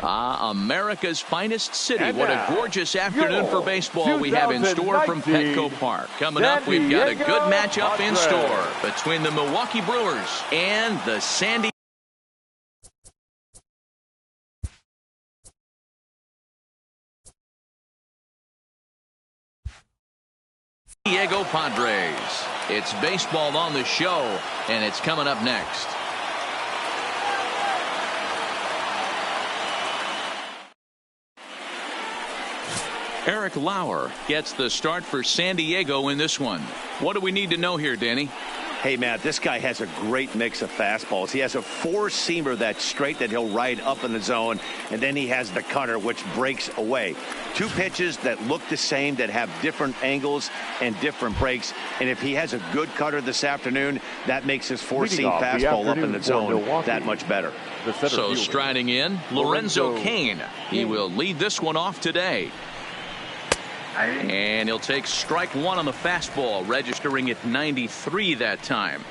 America's finest city. What a gorgeous afternoon for baseball we have in store from Petco Park. Coming up, we've got a good matchup in store between the Milwaukee Brewers and the San Diego Padres. It's baseball on the show, and it's coming up next. Eric Lauer gets the start for San Diego in this one. What do we need to know here, Danny? Hey, Matt, this guy has a great mix of fastballs. He has a four-seamer that's straight that he'll ride up in the zone, and then he has the cutter, which breaks away. Two pitches that look the same, that have different angles and different breaks. And if he has a good cutter this afternoon, that makes his four-seam fastball up in the zone that much better. So striding in, Lorenzo Cain. He will lead this one off today. And he'll take strike one on the fastball, registering at 93 that time.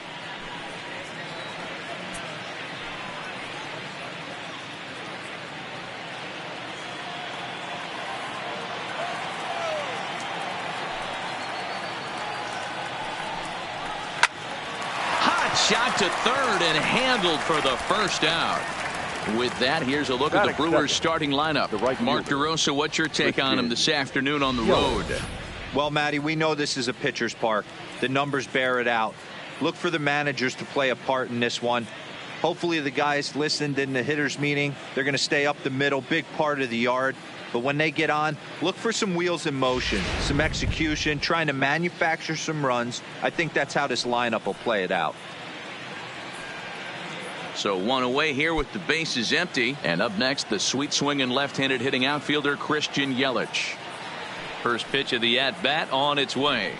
Hot shot to third and handled for the first out. With that, here's a look at the Brewers starting lineup. Mark DeRosa, what's your take on him this afternoon on the road? Well, Matty, we know this is a pitcher's park. The numbers bear it out. Look for the managers to play a part in this one. Hopefully the guys listened in the hitters meeting. They're going to stay up the middle, big part of the yard. But when they get on, look for some wheels in motion, some execution, trying to manufacture some runs. I think that's how this lineup will play it out. So one away here with the bases empty. And up next, the sweet swinging left-handed hitting outfielder Christian Yelich. First pitch of the at-bat on its way.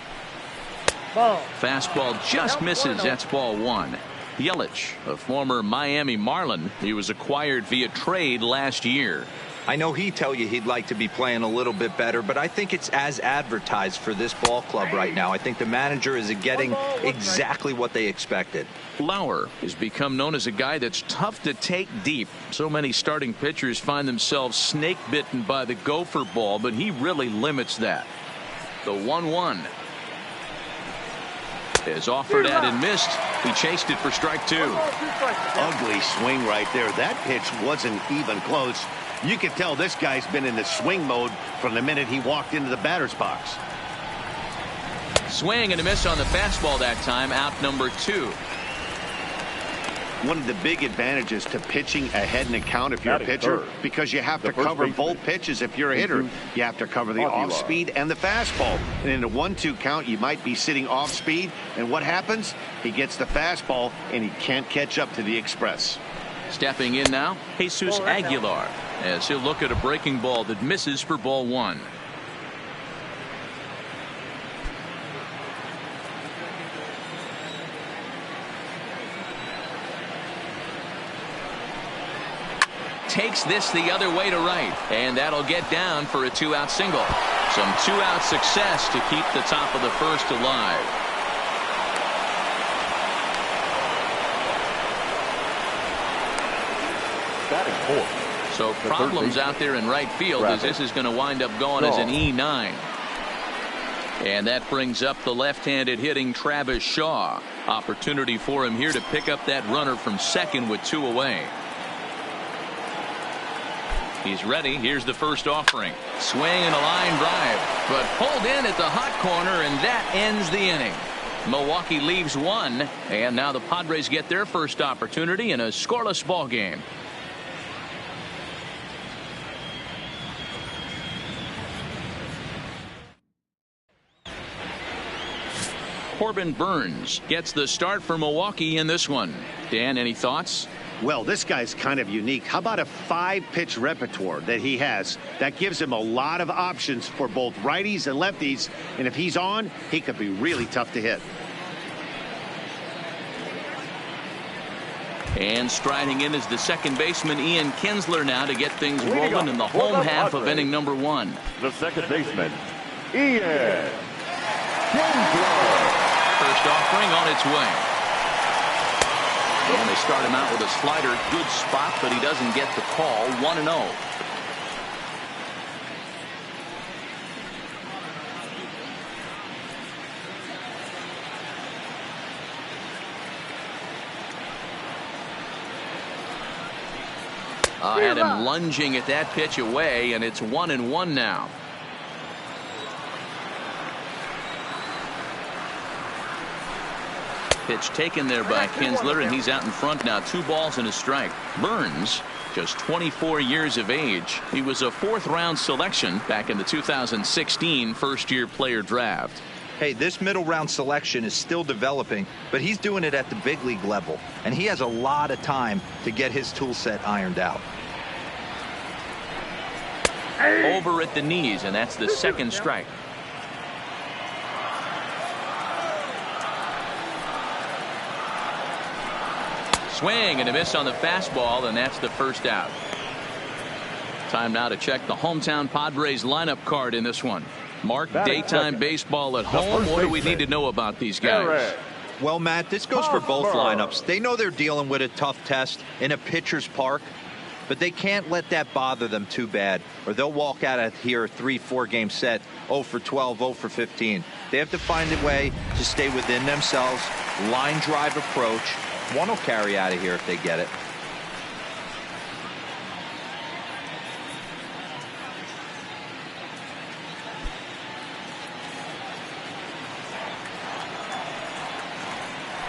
Fastball just misses. That's ball one. Yelich, a former Miami Marlin. He was acquired via trade last year. I know he'd tell you he'd like to be playing a little bit better, but I think it's as advertised for this ball club right now. I think the manager is getting exactly what they expected. Lauer has become known as a guy that's tough to take deep. So many starting pitchers find themselves snake bitten by the gopher ball, but he really limits that. The 1-1 is offered at and missed. He chased it for strike two. Ugly swing right there. That pitch wasn't even close. You can tell this guy's been in the swing mode from the minute he walked into the batter's box. Swing and a miss on the fastball that time. Out number two. One of the big advantages to pitching ahead in a count if you're a pitcher, because you have to cover both pitches if you're a hitter. You have to cover the off speed and the fastball. And in a 1-2 count, you might be sitting off speed. And what happens? He gets the fastball and he can't catch up to the express. Stepping in now, Jesus Aguilar, as he'll look at a breaking ball that misses for ball one. Takes this the other way to right, and that'll get down for a two-out single. Some two-out success to keep the top of the first alive. So problems out there in right field as this is going to wind up going as an E9. And that brings up the left-handed hitting Travis Shaw. Opportunity for him here to pick up that runner from second with two away. He's ready. Here's the first offering. Swing and a line drive, but pulled in at the hot corner, and that ends the inning. Milwaukee leaves one, and now the Padres get their first opportunity in a scoreless ball game. Corbin Burns gets the start for Milwaukee in this one. Dan, any thoughts? Well, this guy's kind of unique. How about a 5-pitch repertoire that he has? That gives him a lot of options for both righties and lefties. And if he's on, he could be really tough to hit. And striding in is the second baseman Ian Kinsler now to get things rolling in the home half of inning number one. The second baseman, Ian Kinsler. First offering on its way. And they start him out with a slider. Good spot, but he doesn't get the call. 1-0. Had him lunging at that pitch away, and it's 1-1 now. Pitch taken there by Kinsler, and he's out in front now. 2 balls and a strike. Burns, just 24 years of age. He was a 4th-round selection back in the 2016 first-year player draft. Hey, this middle round selection is still developing, but he's doing it at the big league level, and he has a lot of time to get his tool set ironed out. Over at the knees, and that's the 2nd strike. Swing and a miss on the fastball, and that's the 1st out. Time now to check the hometown Padres lineup card in this one. Mark, daytime baseball at home. What do we need to know about these guys? Well, Matt, this goes for both lineups. They know they're dealing with a tough test in a pitcher's park, but they can't let that bother them too bad, or they'll walk out of here a 3-4 game set, 0 for 12, 0 for 15. They have to find a way to stay within themselves, line drive approach. One will carry out of here if they get it.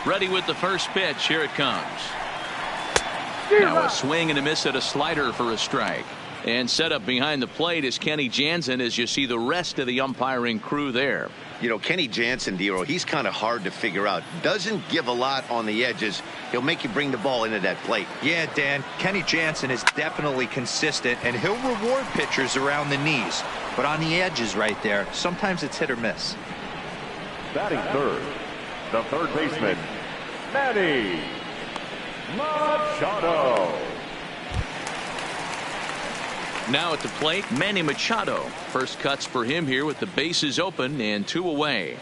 Ready with the first pitch. Here it comes. Now a swing and a miss at a slider for a strike. And set up behind the plate is Kenny Jansen as you see the rest of the umpiring crew there. You know, Kenny Jansen, Dero, he's kind of hard to figure out. Doesn't give a lot on the edges. He'll make you bring the ball into that plate. Yeah, Dan, Kenny Jansen is definitely consistent, and he'll reward pitchers around the knees. But on the edges right there, sometimes it's hit or miss. Batting third, the third baseman, Manny Machado. Now at the plate, Manny Machado. First cuts for him here with the bases open and 2 away.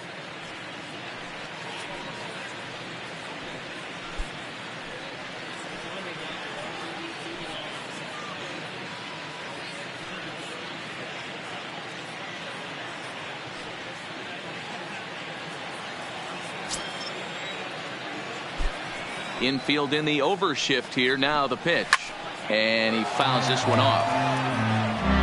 Infield in the overshift here. Now the pitch. And he fouls this one off.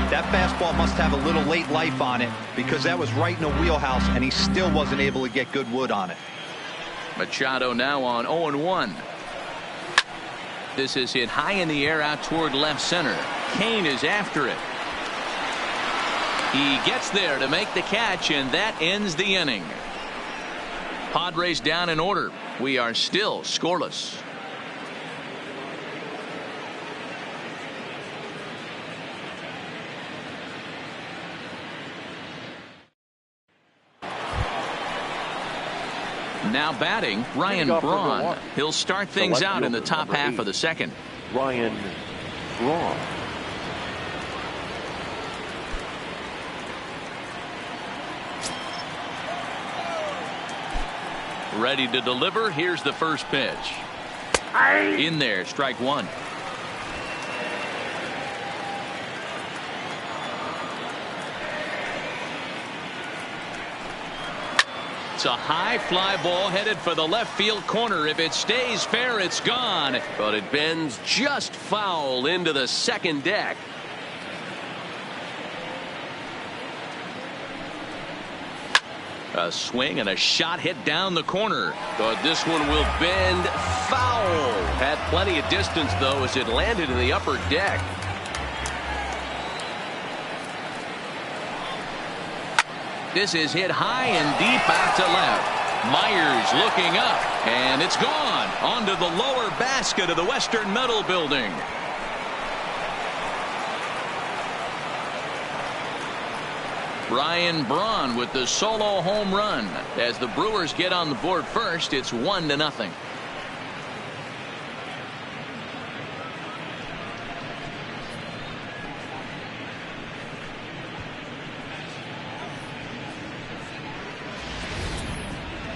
That fastball must have a little late life on it because that was right in the wheelhouse, and he still wasn't able to get good wood on it. Machado now on 0-1. This is hit high in the air out toward left center. Kane is after it. He gets there to make the catch, and that ends the inning. Padres down in order. We are still scoreless. Now batting, Ryan Braun. He'll start things out in the top half of the second. Ryan Braun. Ready to deliver. Here's the first pitch. In there, strike 1. It's a high fly ball headed for the left field corner. If it stays fair, it's gone. But it bends just foul into the second deck. A swing and a shot hit down the corner. But this one will bend foul. Had plenty of distance, though, as it landed in the upper deck. This is hit high and deep out to left. Myers looking up, and it's gone onto the lower basket of the Western Metal Building. Ryan Braun with the solo home run. As the Brewers get on the board first, it's 1-0.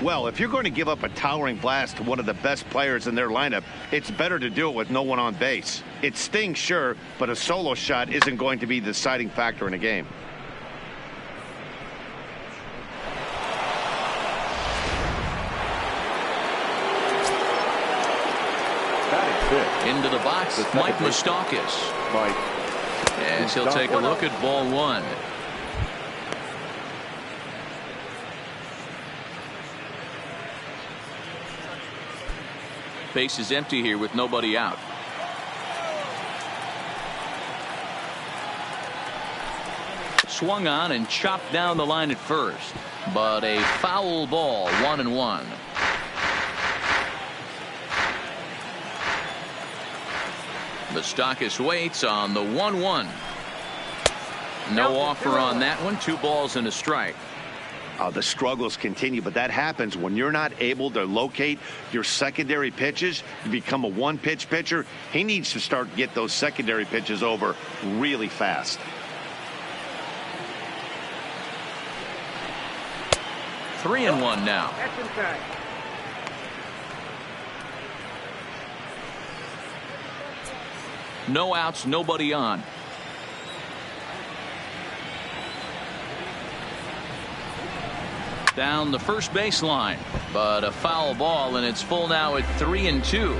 Well, if you're going to give up a towering blast to one of the best players in their lineup, it's better to do it with no one on base. It stings, sure, but a solo shot isn't going to be the deciding factor in a game. Into the box, Mike Moustakas. As he'll take a look at ball one. Base is empty here with nobody out. Swung on and chopped down the line at first, but a foul ball, 1-1. Moustakas waits on the 1-1. No offer on that one. 2 balls and a strike. The struggles continue, but that happens when you're not able to locate your secondary pitches. You become a one-pitch pitcher. He needs to start to get those secondary pitches over really fast. Three and one now. No outs, nobody on. Down the first baseline, but a foul ball, and it's full now at 3-2.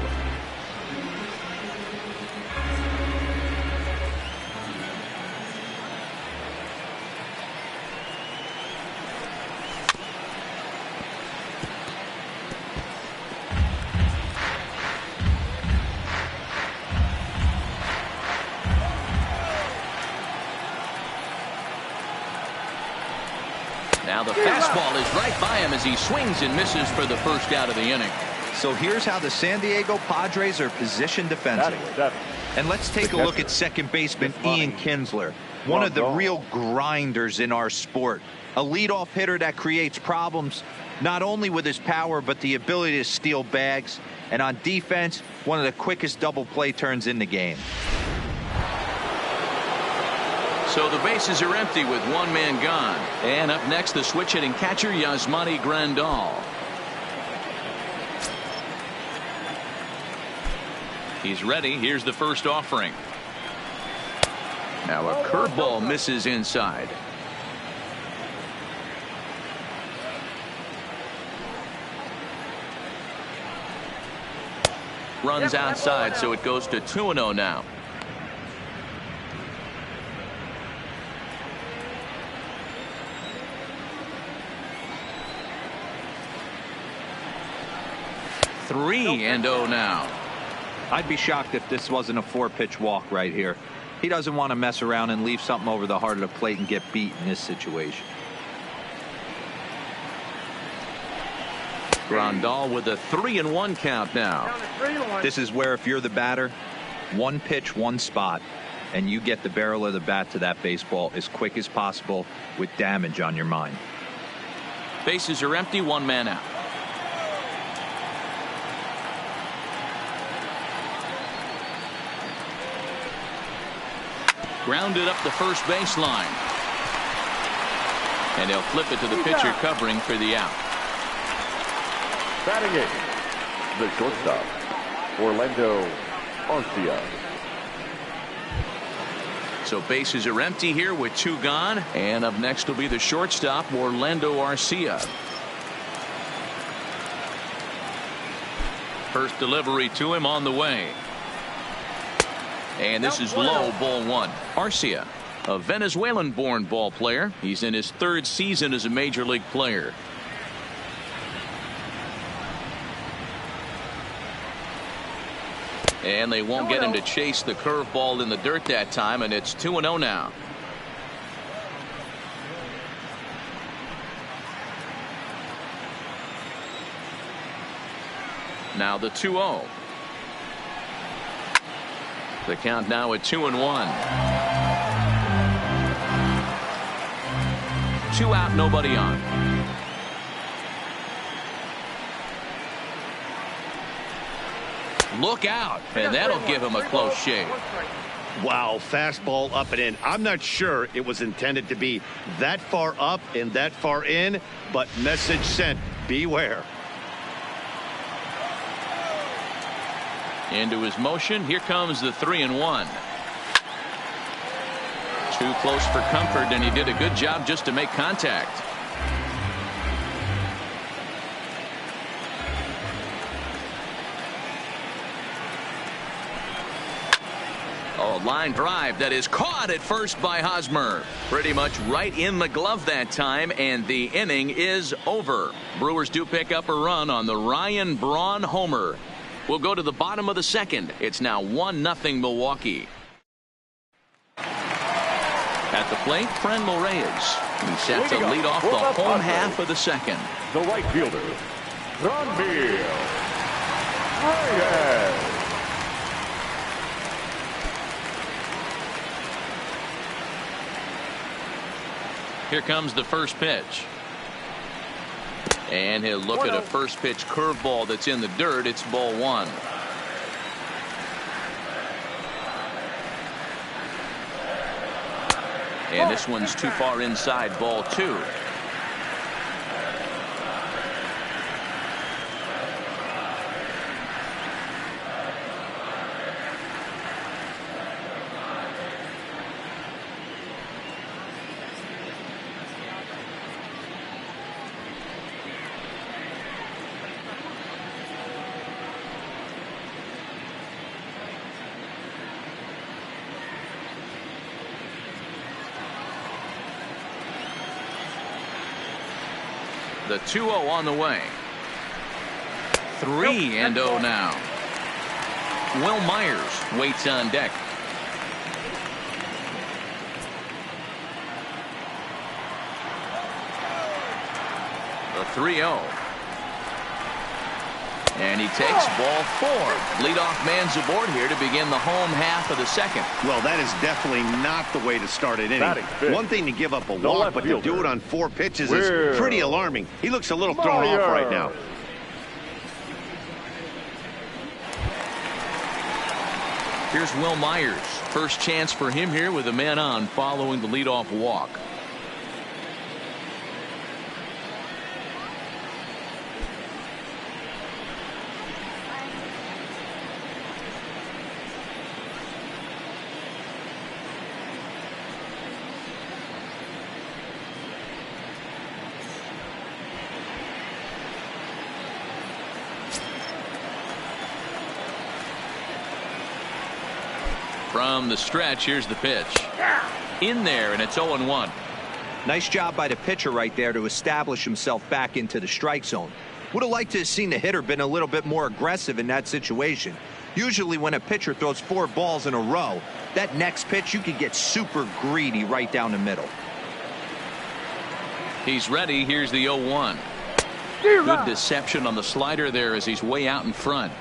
Now the fastball is right by him as he swings and misses for the first out of the inning. So here's how the San Diego Padres are positioned defensively. And let's take a look at second baseman Ian Kinsler, one of the real grinders in our sport. A leadoff hitter that creates problems, not only with his power, but the ability to steal bags. And on defense, one of the quickest double play turns in the game. So the bases are empty with one man gone. And up next, the switch hitting catcher, Yasmani Grandal. He's ready. Here's the first offering. Now a curveball misses inside. Runs outside, so it goes to 2-0 now. Three and 0 now. I'd be shocked if this wasn't a 4-pitch walk right here. He doesn't want to mess around and leave something over the heart of the plate and get beat in this situation. Grandal with a 3-1 count now. This is where if you're the batter, one pitch, one spot, and you get the barrel of the bat to that baseball as quick as possible with damage on your mind. Bases are empty, one man out. Grounded up the first baseline. And he'll flip it to the pitcher covering for the out. Batting it, the shortstop, Orlando Arcia. So bases are empty here with 2 gone. And up next will be the shortstop, Orlando Arcia. First delivery to him on the way. And this is low, ball 1. Arcia, a Venezuelan-born ball player. He's in his 3rd season as a major league player. And they won't get him to chase the curveball in the dirt that time, and it's 2-0 now. Now the 2-0. The count now at 2-1. 2 out, nobody on. Look out, and that'll give him a close shave. Wow, fastball up and in. I'm not sure it was intended to be that far up and that far in, but message sent. Beware. Into his motion. Here comes the 3-1. Too close for comfort, and he did a good job just to make contact. Oh, line drive that is caught at first by Hosmer. Pretty much right in the glove that time, and the inning is over. Brewers do pick up a run on the Ryan Braun homer. We'll go to the bottom of the second. It's now 1-0 Milwaukee. At the plate, Franmil Reyes. He's set to lead off the home half of the second. The right fielder, Franmil Reyes. Here comes the first pitch. And he'll look at a first pitch curveball that's in the dirt. It's ball one. And this one's too far inside, ball two. The 2-0 on the way. 3-0 now. Will Myers waits on deck. The 3-0. And he takes ball four. Leadoff man's aboard here to begin the home half of the second. Well, that is definitely not the way to start an inning. One thing to give up a walk, but to do it on 4 pitches is pretty alarming. He looks a little thrown off right now. Here's Will Myers. First chance for him here with a man on following the leadoff walk. From the stretch, here's the pitch. In there, and it's 0-1. Nice job by the pitcher right there to establish himself back into the strike zone. Would have liked to have seen the hitter been a little bit more aggressive in that situation. Usually when a pitcher throws 4 balls in a row, that next pitch you could get super greedy right down the middle. He's ready. Here's the 0-1. Good deception on the slider there as he's way out in front.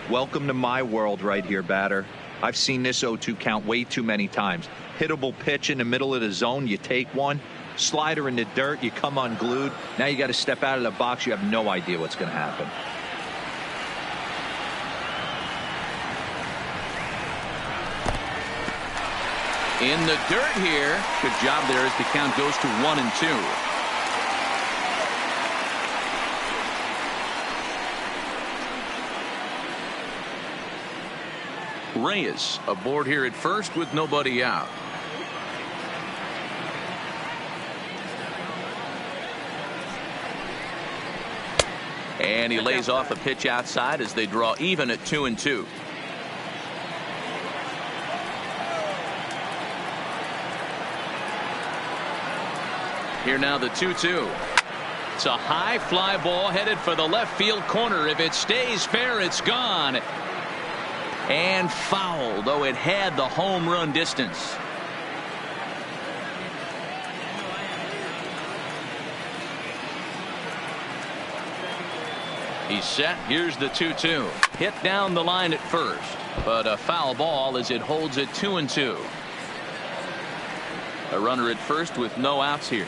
Welcome to my world right here, batter. I've seen this 0-2 count way too many times. Hittable pitch in the middle of the zone, you take one. Slider in the dirt, you come unglued. Now you got to step out of the box. You have no idea what's going to happen. In the dirt here. Good job there as the count goes to 1-2. Reyes aboard here at first with nobody out. And he lays off a pitch outside as they draw even at 2-2. Here now the 2-2. It's a high fly ball headed for the left field corner. If it stays fair, it's gone. And foul, though it had the home run distance. He's set. Here's the 2-2. Hit down the line at first, but a foul ball as it holds it 2-2. A runner at first with no outs here.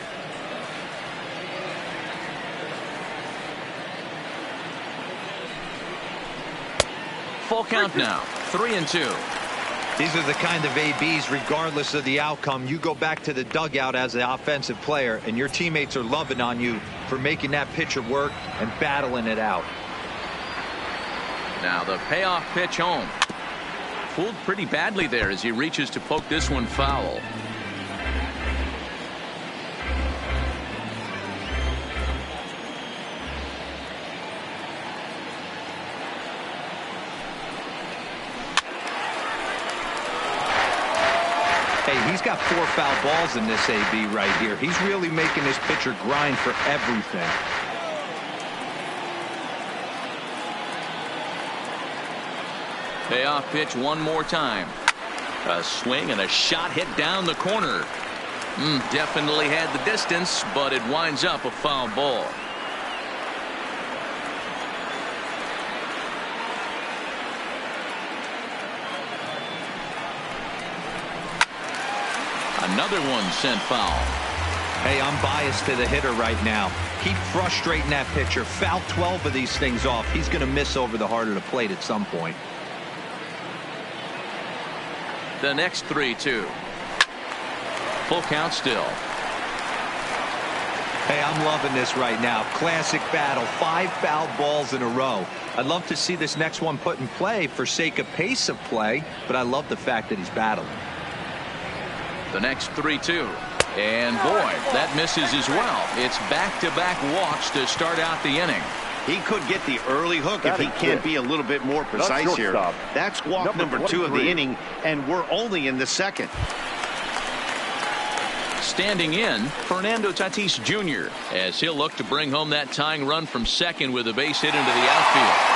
Full count now. 3-2. These are the kind of ABs, regardless of the outcome, you go back to the dugout as an offensive player, and your teammates are loving on you for making that pitcher work and battling it out. Now the payoff pitch home. Fooled pretty badly there as he reaches to poke this one foul. Hey, he's got 4 foul balls in this AB right here. He's really making this pitcher grind for everything. Payoff pitch one more time. A swing and a shot hit down the corner. Definitely had the distance, but it winds up a foul ball. Another one sent foul. Hey, I'm biased to the hitter right now. Keep frustrating that pitcher. Foul 12 of these things off. He's going to miss over the heart of the plate at some point. The next 3-2. Full count still. Hey, I'm loving this right now. Classic battle. 5 foul balls in a row. I'd love to see this next one put in play for sake of pace of play, but I love the fact that he's battling. The next 3-2. And boy, that misses as well. It's back-to-back walks to start out the inning. He could get the early hook if he can't be a little bit more precise here. That's walk number 2 of the inning, and we're only in the second. Standing in, Fernando Tatis Jr. as he'll look to bring home that tying run from second with a base hit into the outfield.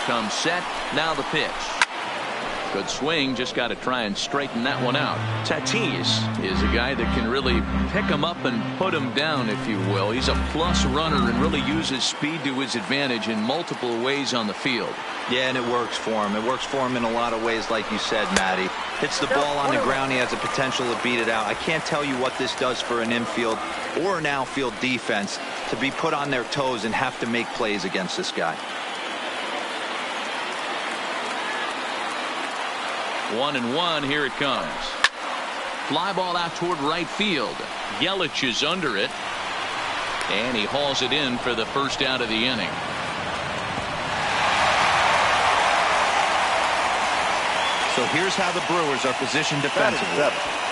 Comes set. Now the pitch. Good swing. Just got to try and straighten that one out. Tatis is a guy that can really pick him up and put him down, if you will. He's a plus runner and really uses speed to his advantage in multiple ways on the field. Yeah, and it works for him. It works for him in a lot of ways, like you said, Matty. Hits the ball on the ground. He has the potential to beat it out. I can't tell you what this does for an infield or an outfield defense to be put on their toes and have to make plays against this guy. 1-1. Here it comes. Fly ball out toward right field. Yelich is under it, and he hauls it in for the first out of the inning. So here's how the Brewers are positioned defensively.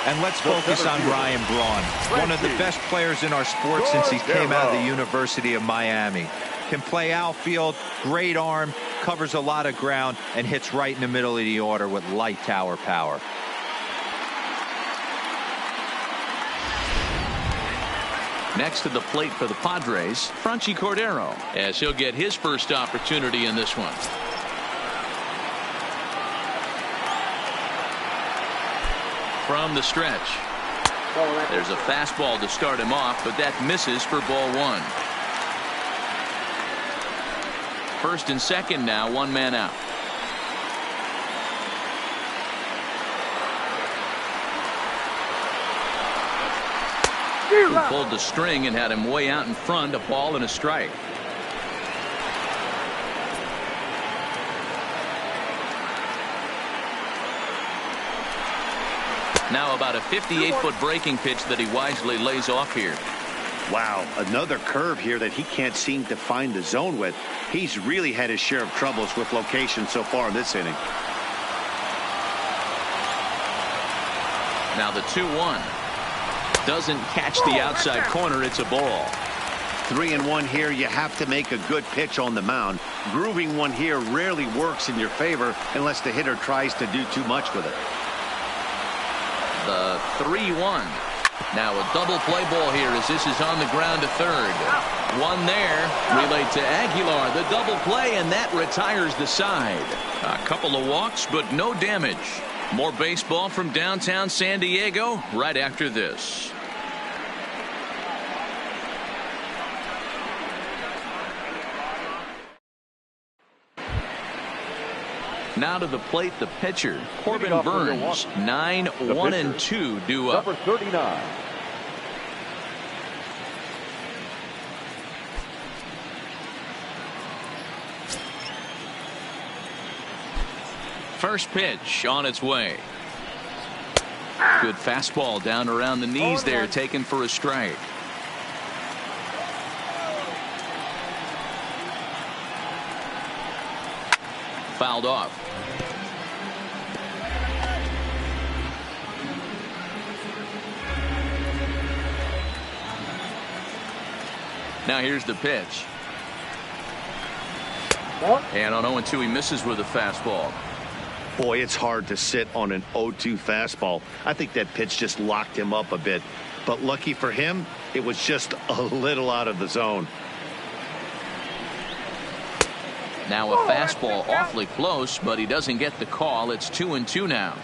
And let's focus on Ryan Braun, one of the best players in our sport since he came out of the University of Miami. Can play outfield, great arm, covers a lot of ground, and hits right in the middle of the order with light tower power. Next to the plate for the Padres, Franchy Cordero, as he'll get his first opportunity in this one. From the stretch. There's a fastball to start him off, but that misses for ball 1. First and second now, 1 man out. He pulled the string and had him way out in front, a ball and a strike. Now about a 58-foot breaking pitch that he wisely lays off here. Wow, another curve here that he can't seem to find the zone with. He's really had his share of troubles with location so far in this inning. Now the 2-1. Doesn't catch the outside corner. It's a ball. 3-1 here. You have to make a good pitch on the mound. Grooving one here rarely works in your favor unless the hitter tries to do too much with it. The 3-1. Now a double play ball here as this is on the ground to third. One there. Relayed to Aguilar. The double play, and that retires the side. A couple of walks, but no damage. More baseball from downtown San Diego right after this. Now to the plate, the pitcher, Corbin Burns. 9-1-2 due up. Number 39. First pitch on its way. Good fastball down around the knees there, taken for a strike. Fouled off. Now here's the pitch. And on 0-2 he misses with a fastball. Boy, it's hard to sit on an 0-2 fastball. I think that pitch just locked him up a bit. But lucky for him, it was just a little out of the zone. Now a fastball awfully close, but he doesn't get the call. It's 2-2 now.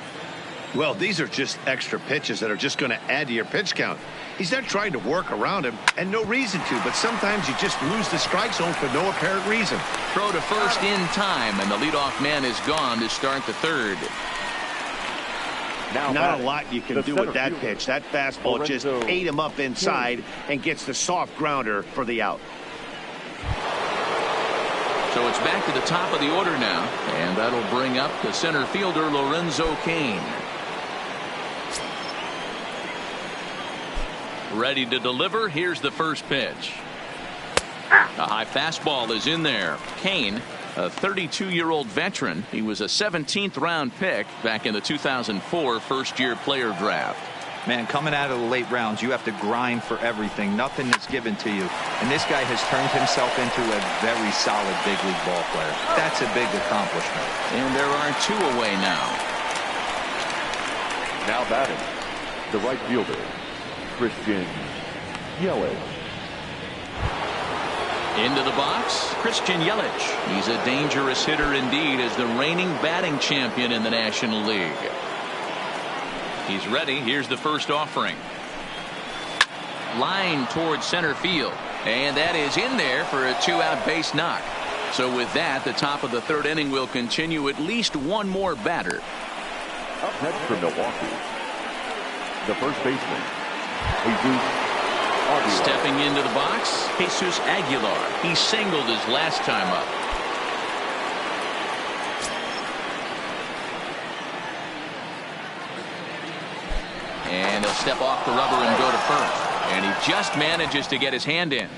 Well, these are just extra pitches that are just going to add to your pitch count. He's not trying to work around him, and no reason to, but sometimes you just lose the strike zone for no apparent reason. Throw to first in time, and the leadoff man is gone to start the third. Now not a lot you can do with that pitch. That fastball just ate him up inside and gets the soft grounder for the out. So it's back to the top of the order now, and that'll bring up the center fielder Lorenzo Cain. Ready to deliver. Here's the first pitch. A high fastball is in there. Cain, a 32-year-old veteran. He was a 17th round pick back in the 2004 first-year player draft. Man, coming out of the late rounds, you have to grind for everything. Nothing is given to you. And this guy has turned himself into a very solid big league ball player. That's a big accomplishment. And there are two away now. Now batting, the right fielder, Christian Yelich. Into the box, Christian Yelich. He's a dangerous hitter indeed as the reigning batting champion in the National League. He's ready. Here's the first offering. Line towards center field. And that is in there for a two-out base knock. So with that, the top of the third inning will continue. At least one more batter. Up next for Milwaukee, the first baseman, Jesus Aguilar. Stepping into the box, Jesus Aguilar. He singled his last time up. And he'll step off the rubber and go to first. And he just manages to get his hand in.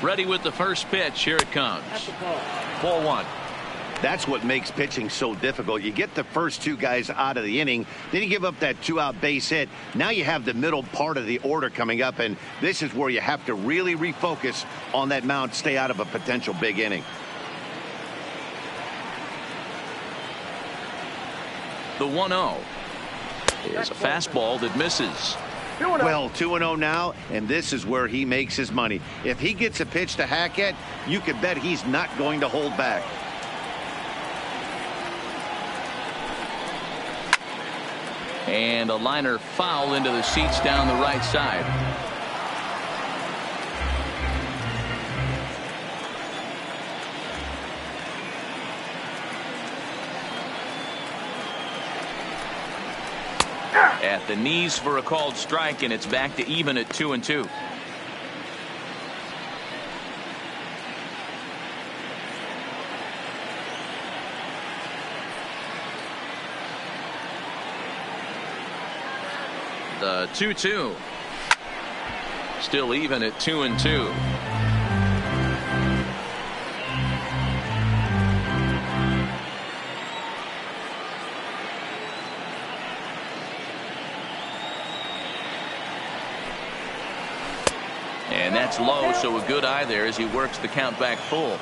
Ready with the first pitch. Here it comes. Ball one. That's what makes pitching so difficult. You get the first two guys out of the inning, then you give up that two-out base hit. Now you have the middle part of the order coming up, and this is where you have to really refocus on that mound, stay out of a potential big inning. The 1-0 is a fastball that misses. Well, 2-0 now, and this is where he makes his money. If he gets a pitch to hack at, you can bet he's not going to hold back. And a liner foul into the seats down the right side. At the knees for a called strike, and it's back to even at 2-2. The 2-2. Still even at 2-2. And that's low, so a good eye there as he works the count back full.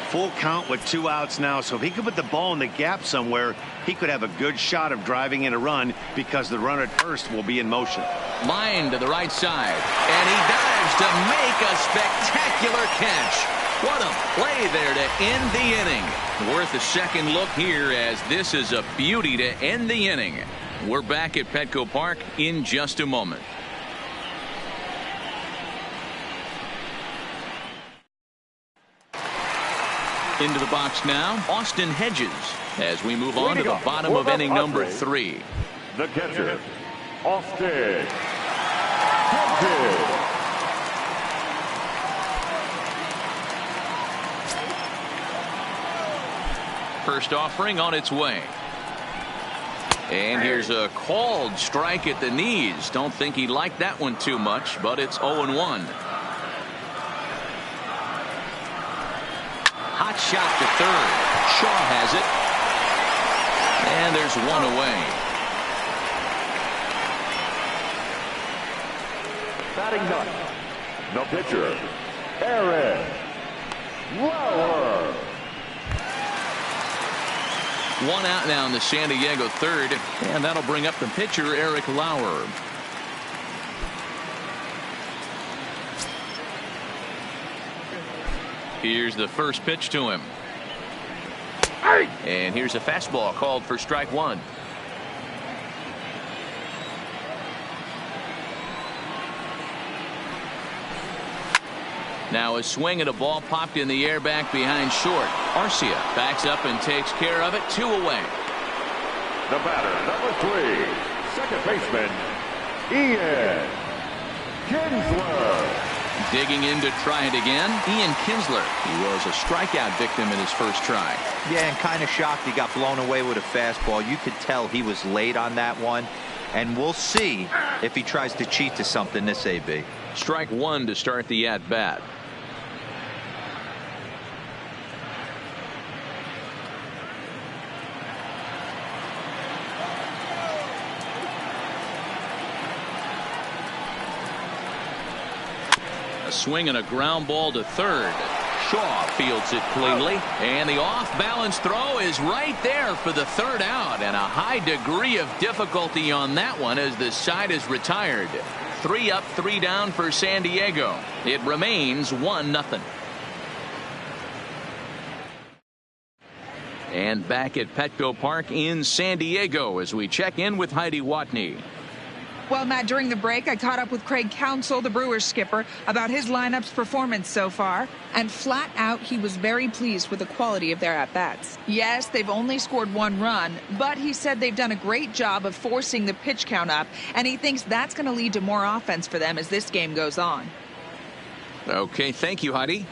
Full count with two outs now, so if he could put the ball in the gap somewhere, he could have a good shot of driving in a run because the runner at first will be in motion. Line to the right side, and he dives to make a spectacular catch. What a play there to end the inning. Worth a second look here as this is a beauty to end the inning. We're back at Petco Park in just a moment. Into the box now, Austin Hedges, as we move on to the bottom of inning number 3. The catcher, Austin Hedges. First offering on its way. And here's a called strike at the knees. Don't think he liked that one too much, but it's 0-1. Hot shot to third. Shaw has it. And there's one away. Batting ninth, the pitcher, Aaron Lauer. One out now in the San Diego third, and that'll bring up the pitcher, Eric Lauer. Here's the first pitch to him. And here's a fastball called for strike 1. Now a swing and a ball popped in the air back behind short. Arcia backs up and takes care of it. 2 away. The batter, number 3, second baseman, Ian Kinsler. Digging in to try it again, Ian Kinsler. He was a strikeout victim in his first try. Yeah, and kind of shocked he got blown away with a fastball. You could tell he was late on that one. And we'll see if he tries to cheat to something this AB. Strike 1 to start the at-bat. A swing and a ground ball to third. Shaw fields it cleanly, and the off-balance throw is right there for the third out, and a high degree of difficulty on that one as the side is retired. 3 up, 3 down for San Diego. It remains 1-0. And back at Petco Park in San Diego as we check in with Heidi Watney. Well, Matt, during the break, I caught up with Craig Counsell, the Brewers skipper, about his lineup's performance so far. And flat out, he was very pleased with the quality of their at-bats. Yes, they've only scored 1 run, but he said they've done a great job of forcing the pitch count up, and he thinks that's going to lead to more offense for them as this game goes on. Okay, thank you, Heidi.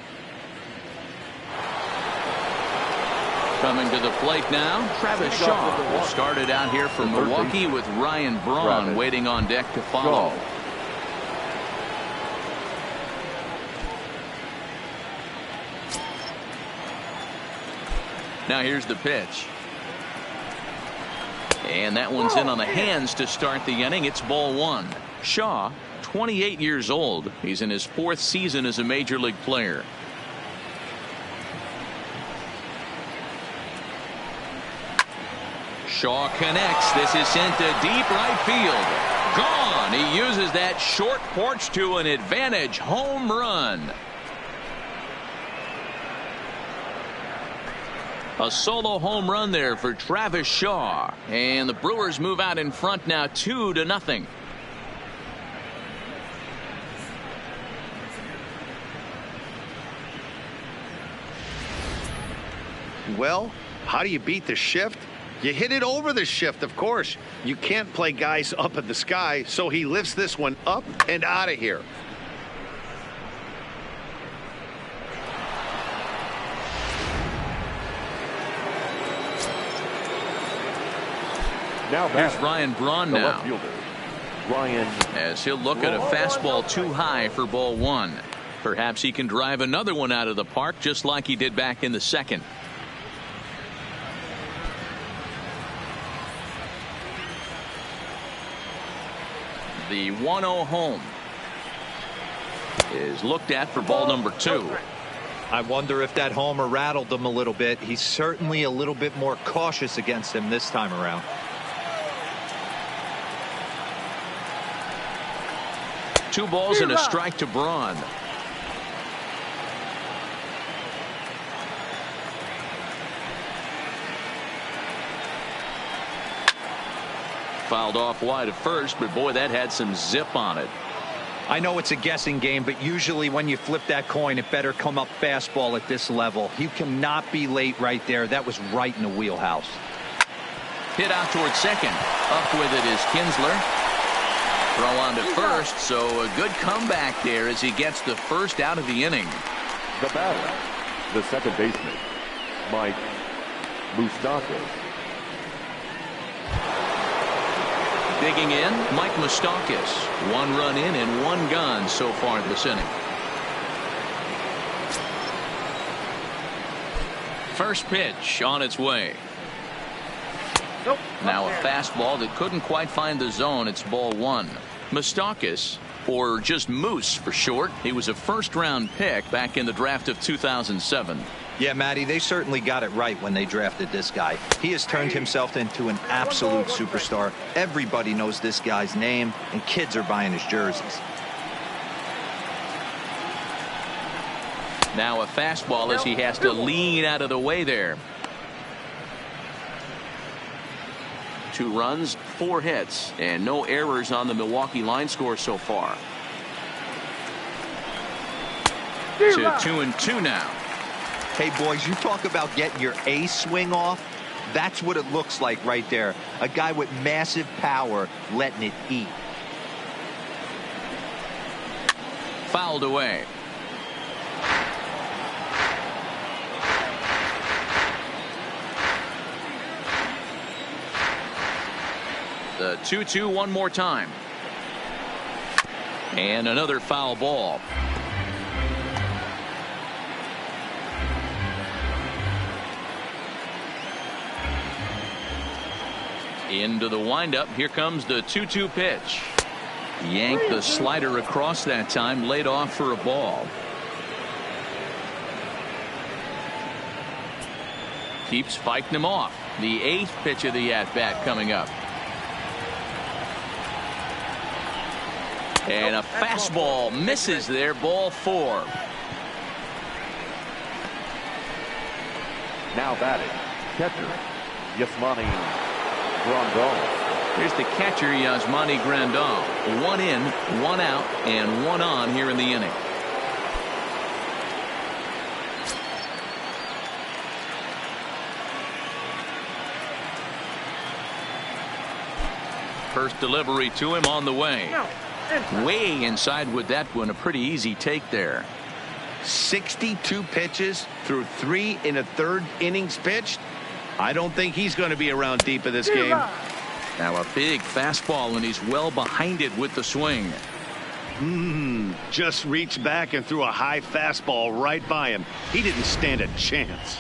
Coming to the plate now, Travis Shaw, who started out here for Milwaukee with Ryan Braun waiting on deck to follow. Now here's the pitch. And that one's in on the hands to start the inning. It's ball 1. Shaw, 28 years old. He's in his 4th season as a major league player. Shaw connects. This is sent to deep right field. Gone. He uses that short porch to an advantage home run. A solo home run there for Travis Shaw. And the Brewers move out in front now 2-0. Well, how do you beat the shift? You hit it over the shift, of course. You can't play guys up in the sky, so he lifts this one up and out of here. Now here's Ryan Braun the now. left fielder, Ryan. As he'll look at a fastball too high for ball 1. Perhaps he can drive another one out of the park just like he did back in the second. The 1-0 home is looked at for ball number 2. I wonder if that homer rattled him a little bit. He's certainly a little bit more cautious against him this time around. Two balls and a strike to Braun. Fouled off wide at first, but boy, that had some zip on it. I know it's a guessing game, but usually when you flip that coin, it better come up fastball at this level. You cannot be late right there. That was right in the wheelhouse. Hit out towards second. Up with it is Kinsler. Throw on to first, so a good comeback there as he gets the first out of the inning. The batter, the second baseman, Mike Moustakas. Digging in, Mike Moustakas. 1 run in and 1 gone so far this inning. First pitch on its way. Nope. Now a fastball that couldn't quite find the zone. It's ball 1. Moustakas, or just Moose for short, he was a first-round pick back in the draft of 2007. Yeah, Matty, they certainly got it right when they drafted this guy. He has turned himself into an absolute superstar. Everybody knows this guy's name, and kids are buying his jerseys. Now a fastball as he has to lean out of the way there. 2 runs, 4 hits, and no errors on the Milwaukee line score so far. To 2-2 now. Hey, boys, you talk about getting your A swing off. That's what it looks like right there. A guy with massive power letting it eat. Fouled away. The 2-2 one more time. And another foul ball. Into the windup. Here comes the 2-2 pitch. Yanked the slider across that time. Laid off for a ball. Keeps fighting him off. The 8th pitch of the at-bat coming up. And a fastball misses there. Ball 4. Now batting, catcher, Yasmani Grandal. Here's the catcher, Yasmani Grandal. 1 in, 1 out, and 1 on here in the inning. First delivery to him on the way. Way inside with that one. A pretty easy take there. 62 pitches through 3 1/3 innings pitched. I don't think he's going to be around deep in this game. Now a big fastball, and he's well behind it with the swing. Just reached back and threw a high fastball right by him. He didn't stand a chance.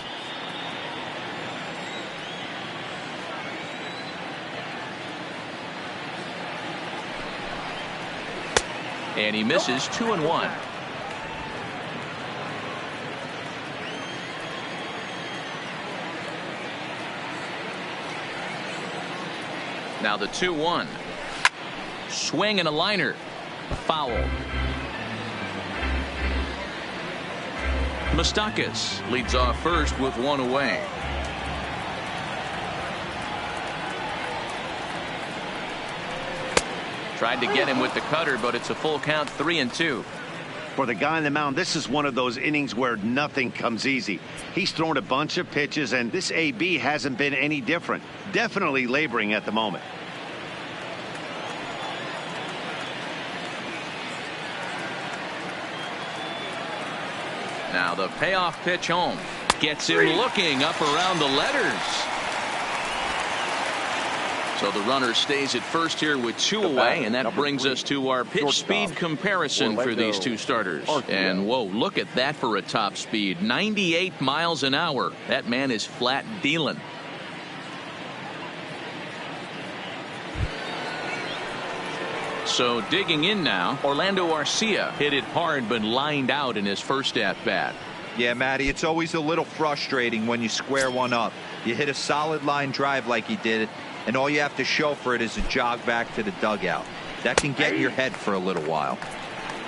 And he misses. 2-1. Now the 2-1. Swing and a liner. Foul. Moustakas leads off first with 1 away. Tried to get him with the cutter, but it's a full count. 3-2. For the guy on the mound, this is one of those innings where nothing comes easy. He's thrown a bunch of pitches, and this AB hasn't been any different. Definitely laboring at the moment. Now the payoff pitch home. Gets him looking up around the letters. So the runner stays at first here with 2 away, and that brings us to our pitch speed comparison for these 2 starters. And whoa, look at that for a top speed. 98 miles an hour. That man is flat dealing. So digging in now, Orlando Arcia hit it hard but lined out in his first at bat. Yeah, Matty, it's always a little frustrating when you square one up. You hit a solid line drive like he did, and all you have to show for it is a jog back to the dugout. That can get in your head for a little while.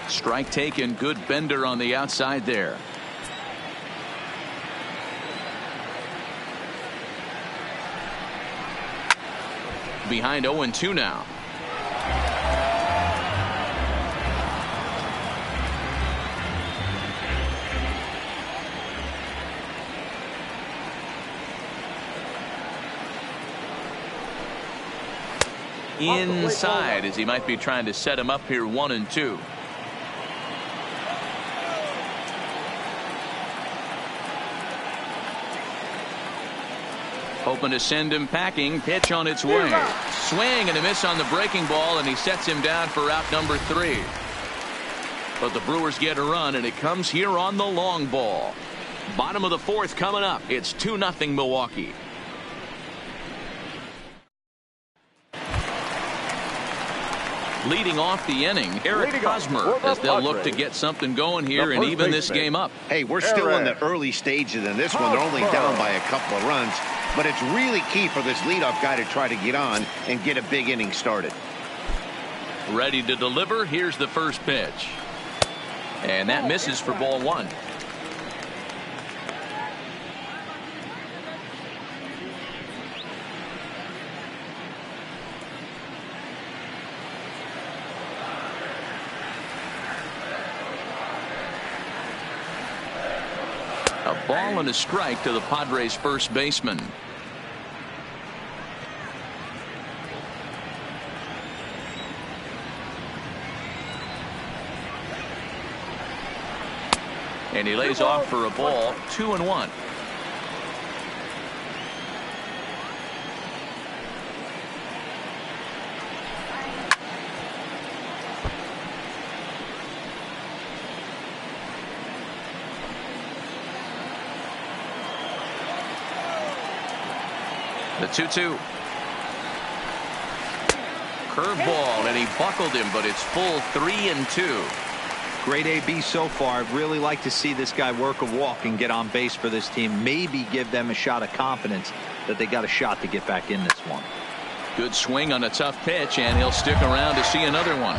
Strike taken. Good bender on the outside there. Behind 0-2 now. inside as he might be trying to set him up here 1-2. Hoping to send him packing. Pitch on its way. Swing and a miss on the breaking ball, and he sets him down for out number 3. But the Brewers get a run, and it comes here on the long ball. Bottom of the 4th coming up. It's 2-0 Milwaukee. Leading off the inning, Eric Hosmer, as they'll look to get something going here and even this game up. Hey, we're still in the early stages in this one. They're only down by a couple of runs, but it's really key for this leadoff guy to try to get on and get a big inning started. Ready to deliver. Here's the first pitch. And that misses for ball 1. A ball and a strike to the Padres' first baseman. And he lays off for a ball. 2-1. The 2-2. Curveball, and he buckled him, but it's full 3-2. Great AB so far. I'd really like to see this guy work a walk and get on base for this team. Maybe give them a shot of confidence that they got a shot to get back in this one. Good swing on a tough pitch, and he'll stick around to see another one.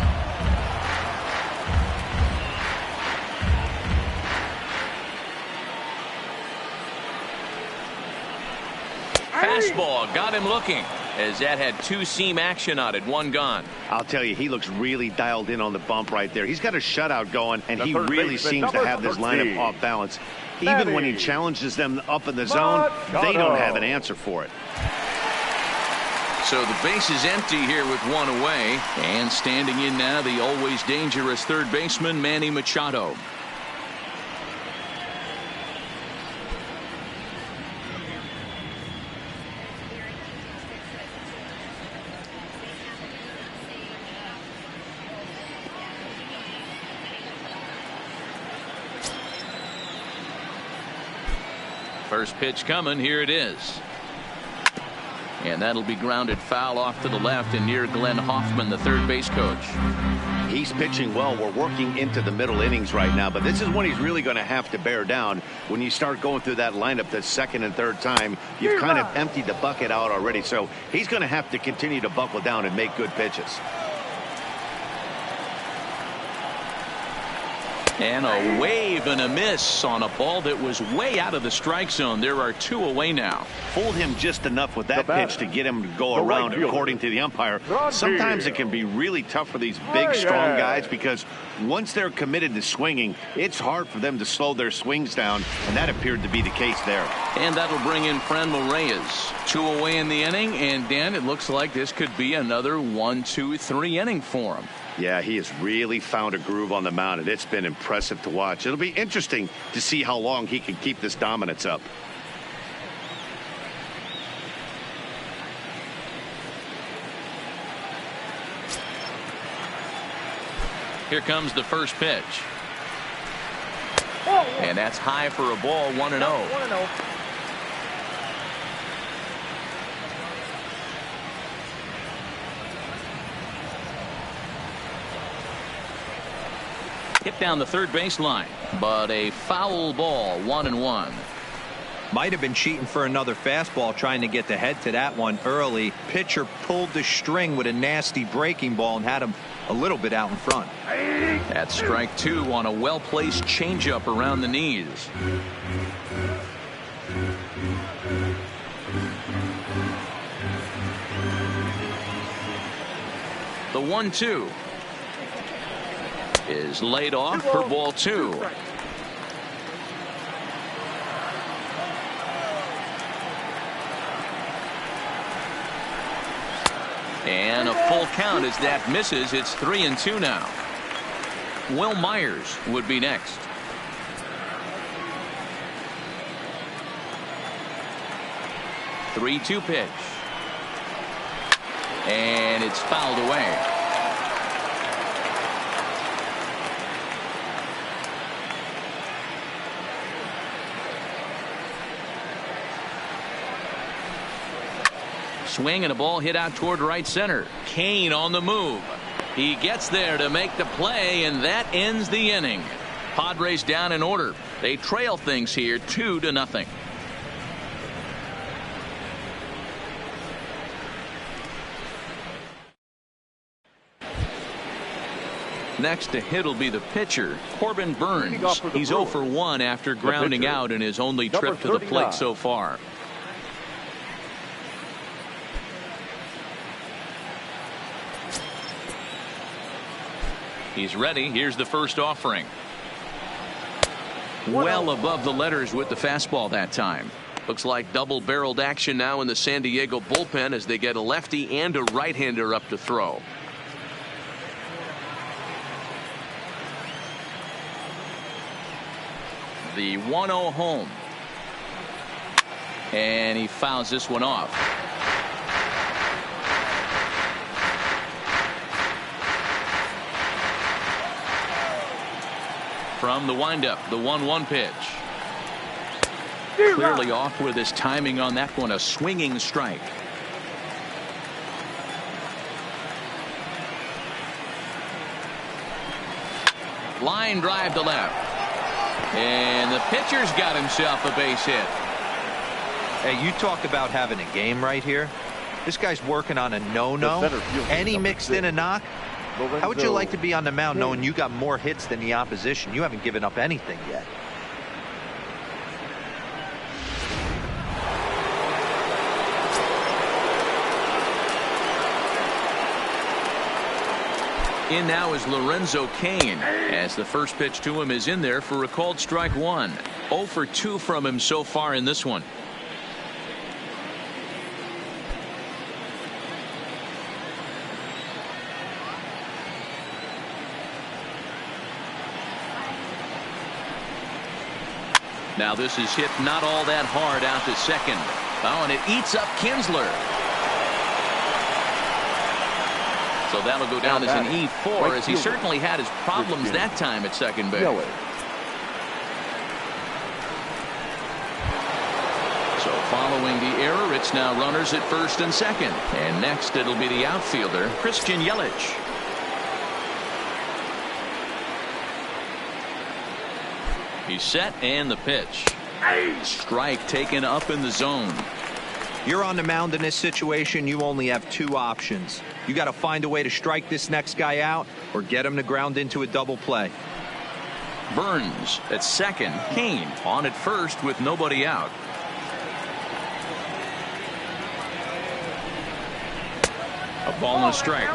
Fastball got him looking, as that had 2-seam action on it. 1 gone. I'll tell you, he looks really dialed in on the bump right there. He's got a shutout going, and he really seems to have this lineup off balance. Even when he challenges them up in the zone, they don't have an answer for it. So the base is empty here with 1 away, and standing in now, the always dangerous third baseman, Manny Machado. First pitch coming. Here it is. And that'll be grounded foul off to the left and near Glenn Hoffman, the third base coach. He's pitching well. We're working into the middle innings right now, but this is when he's really going to have to bear down. When you start going through that lineup the second and third time, you've kind of emptied the bucket out already. So he's going to have to continue to buckle down and make good pitches. And a wave and a miss on a ball that was way out of the strike zone. There are 2 away now. Fooled him just enough with that pitch to get him to go around, according to the umpire. Sometimes it can be really tough for these big, strong guys, because once they're committed to swinging, it's hard for them to slow their swings down, and that appeared to be the case there. And that'll bring in Franmil Reyes. 2 away in the inning, and Dan, it looks like this could be another 1-2-3 inning for him. Yeah, he has really found a groove on the mound, and it's been impressive to watch. It'll be interesting to see how long he can keep this dominance up. Here comes the first pitch. And that's high for a ball. 1-0. 1-0. Hit down the third baseline, but a foul ball. 1-1. Might have been cheating for another fastball, trying to get the head to that one early. Pitcher pulled the string with a nasty breaking ball and had him a little bit out in front. That's strike 2 on a well-placed changeup around the knees. The 1-2 is laid off for ball 2. And a full count as that misses. It's 3-2 now. Will Myers would be next. Three-two pitch. And it's fouled away. Swing and a ball hit out toward right center. Kane on the move. He gets there to make the play, and that ends the inning. Padres down in order. They trail things here 2-0. Next to hit will be the pitcher, Corbin Burns. He's 0 for 1 after grounding out in his only trip to the plate so far. He's ready. Here's the first offering. Well above the letters with the fastball that time. Looks like double-barreled action now in the San Diego bullpen as they get a lefty and a right-hander up to throw. The 1-0 home. And he fouls this one off. From the windup, the 1-1 pitch. Clearly off with his timing on that one. A swinging strike. Line drive to left. And the pitcher's got himself a base hit. Hey, you talk about having a game right here. This guy's working on a no-no, and he mixed in a knock. How would you like to be on the mound knowing you got more hits than the opposition? You haven't given up anything yet. In now is Lorenzo Cain, as the first pitch to him is in there for a called strike one. 0 for 2 from him so far in this one. Now this is hit not all that hard out to second. Oh, and it eats up Kinsler. So that'll go down as an E4, as he certainly had his problems that time at second base. So following the error, it's now runners at first and second. And next it'll be the outfielder, Christian Yelich. He's set, and the pitch. Strike taken up in the zone. You're on the mound in this situation. You only have two options. You got to find a way to strike this next guy out or get him to ground into a double play. Burns at second. Cain on at first with nobody out. A ball and a strike.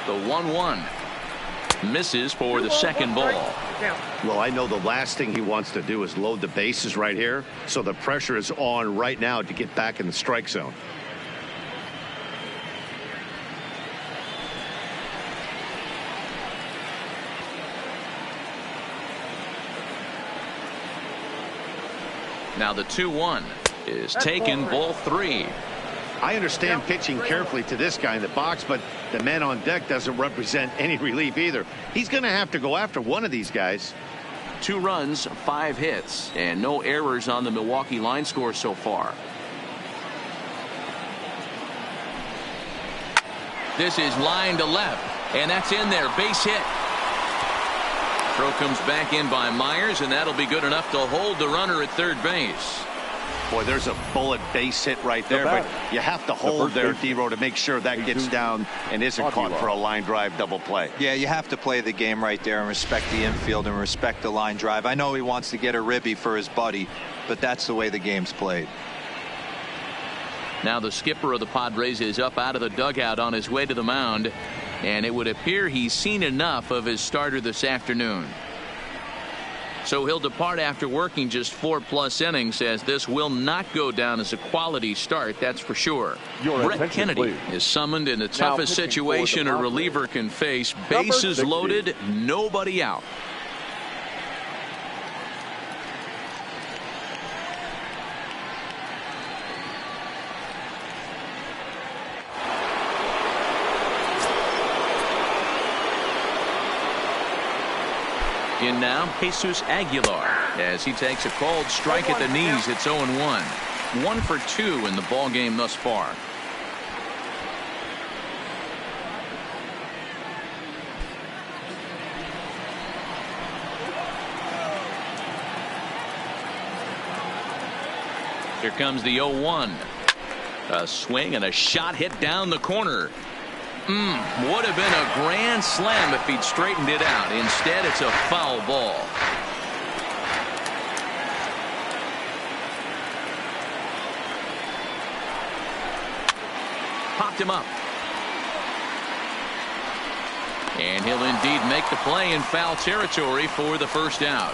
The 1-1 misses for the second ball. Well, I know the last thing he wants to do is load the bases right here, so the pressure is on right now to get back in the strike zone. Now the 2-1 is taken, ball 3. I understand pitching carefully to this guy in the box, but the man on deck doesn't represent any relief either. He's going to have to go after one of these guys. 2 runs, 5 hits, and no errors on the Milwaukee line score so far. This is line to left, and that's in there. Base hit. Throw comes back in by Myers, and that'll be good enough to hold the runner at third base. Boy, there's a bullet base hit right there, but you have to hold there, D-Row, to make sure that gets down and isn't caught for a line drive double play. Yeah, you have to play the game right there and respect the infield and respect the line drive. I know he wants to get a ribby for his buddy, but that's the way the game's played. Now the skipper of the Padres is up out of the dugout on his way to the mound, and it would appear he's seen enough of his starter this afternoon. So he'll depart after working just 4+ innings, as this will not go down as a quality start, that's for sure. Brett Kennedy is summoned in the toughest situation a reliever can face. Bases loaded, nobody out. In now, Jesus Aguilar, as he takes a cold strike at the knees. It's 0-1. 1 for 2 in the ball game thus far. Here comes the 0-1. A swing and a shot hit down the corner. Would have been a grand slam if he'd straightened it out. Instead, it's a foul ball. Popped him up. And he'll indeed make the play in foul territory for the first out.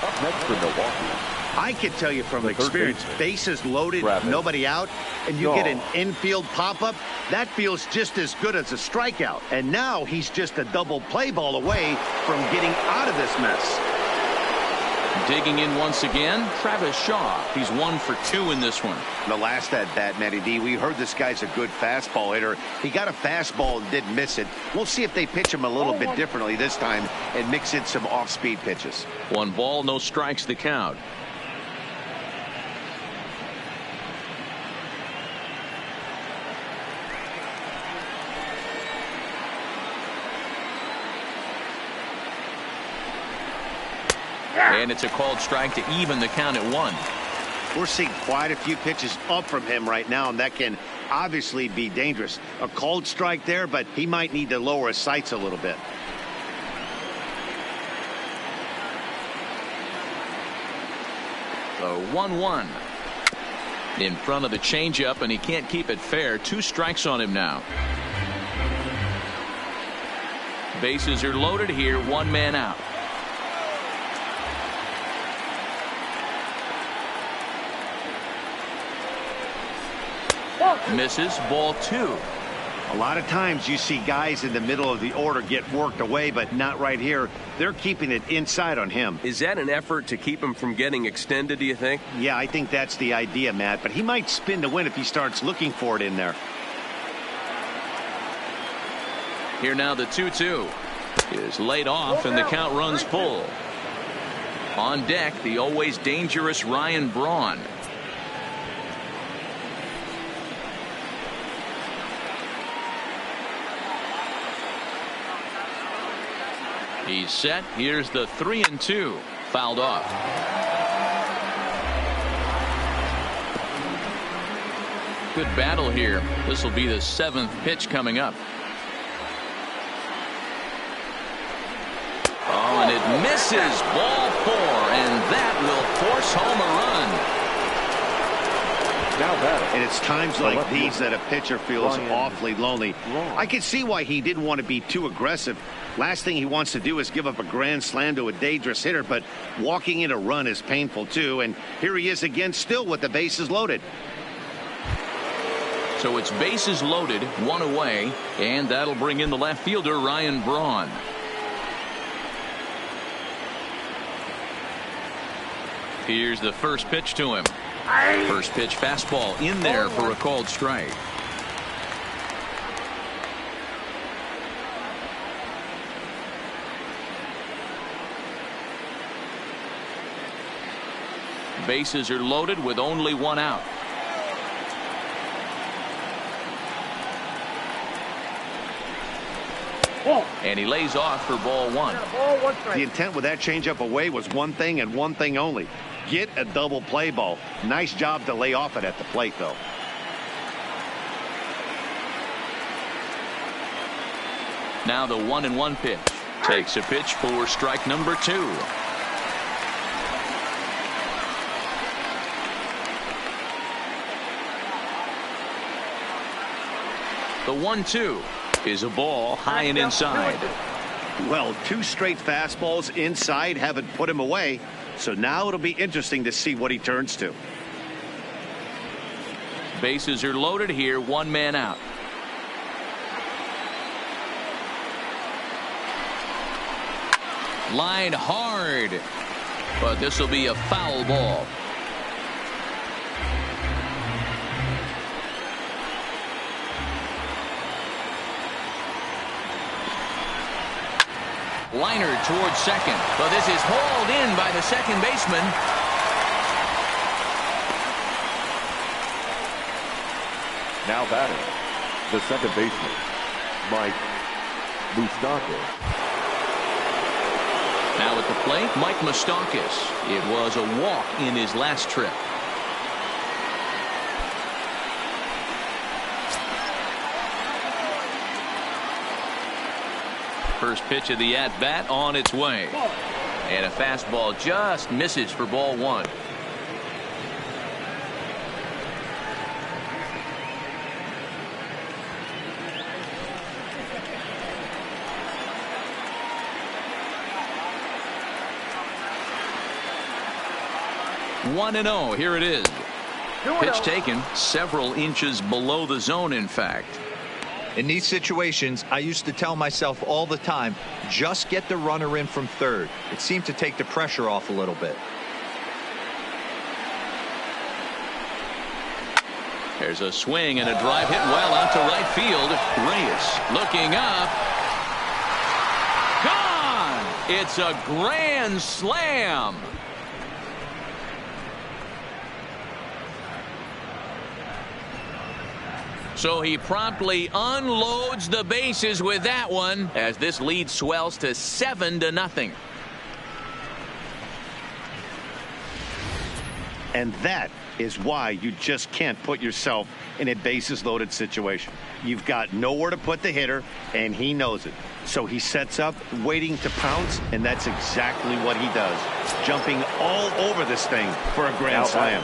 Up next for Milwaukee. I can tell you from experience, bases loaded, nobody out, and you get an infield pop-up, that feels just as good as a strikeout. And now he's just a double play ball away from getting out of this mess. Digging in once again, Travis Shaw. He's 1 for 2 in this one. The last at bat, Matty D, we heard this guy's a good fastball hitter. He got a fastball and didn't miss it. We'll see if they pitch him a little bit differently this time and mix in some off-speed pitches. 1 ball, no strikes the count. And it's a called strike to even the count at 1. We're seeing quite a few pitches up from him right now, and that can obviously be dangerous. A called strike there, but he might need to lower his sights a little bit. So 1-1. In front of the changeup, and he can't keep it fair. 2 strikes on him now. Bases are loaded here. 1 man out. Misses, ball 2. A lot of times you see guys in the middle of the order get worked away, but not right here. They're keeping it inside on him. Is that an effort to keep him from getting extended, do you think? Yeah, I think that's the idea, Matt, but he might spin to win if he starts looking for it in there. Here now the 2-2 is laid off, and the count runs full. On deck, the always dangerous Ryan Braun. He's set. Here's the 3-2. Fouled off. Good battle here. This will be the 7th pitch coming up. Oh, and it misses. Ball 4, and that will force home a run. Now batting. And it's times like these that a pitcher feels awfully lonely. I can see why he didn't want to be too aggressive. Last thing he wants to do is give up a grand slam to a dangerous hitter, but walking in a run is painful too. And here he is again, still with the bases loaded. So it's bases loaded, 1 away, and that'll bring in the left fielder Ryan Braun. Here's the first pitch to him. First pitch fastball in there for a called strike. Bases are loaded with only 1 out. And he lays off for ball 1. The intent with that changeup away was one thing and one thing only. Get a double play ball. Nice job to lay off it at the plate, though. Now the 1-1 pitch. Takes a pitch for strike number 2. The 1-2 is a ball high and inside. Well, 2 straight fastballs inside haven't put him away. So now it'll be interesting to see what he turns to. Bases are loaded here. 1 man out. Line hard. But this will be a foul ball. Liner towards second, but this is hauled in by the second baseman. Now batting, the second baseman, Mike Moustakas. Now at the plate, Mike Moustakas. It was a walk in his last trip. First pitch of the at-bat on its way. And a fastball just misses for ball 1. One and 0. Here it is. Pitch taken several inches below the zone, in fact. In these situations, I used to tell myself all the time, just get the runner in from third. It seemed to take the pressure off a little bit. There's a swing and a drive hit well out to right field. Reyes looking up. Gone! It's a grand slam. So he promptly unloads the bases with that one as this lead swells to 7-0. And that is why you just can't put yourself in a bases loaded situation. You've got nowhere to put the hitter, and he knows it. So he sets up, waiting to pounce, and that's exactly what he does. Jumping all over this thing for a grand slam.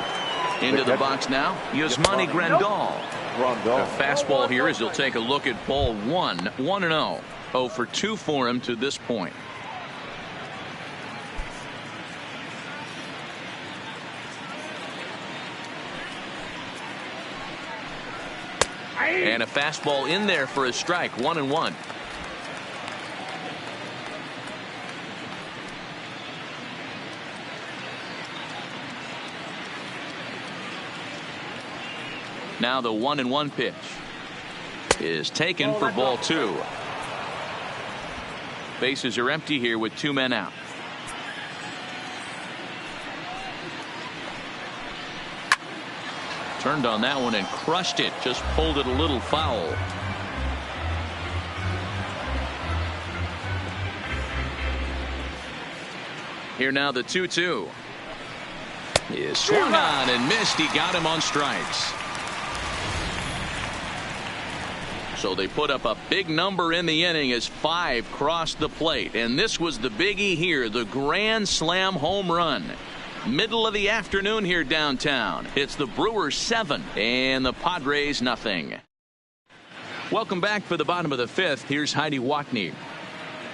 Into the box now, Yasmani Grandal. A fastball here as he'll take a look at ball 1. 1-0. 0 for 2 for him to this point. And a fastball in there for a strike. 1-1. Now the 1-1 pitch is taken for ball 2. Bases are empty here with 2 men out. Turned on that one and crushed it. Just pulled it a little foul. Here now the 2-2 is swung on and missed. He got him on strikes. So they put up a big number in the inning as 5 crossed the plate. And this was the biggie here, the grand slam home run. Middle of the afternoon here downtown. It's the Brewers 7 and the Padres nothing. Welcome back for the bottom of the 5th. Here's Heidi Watney.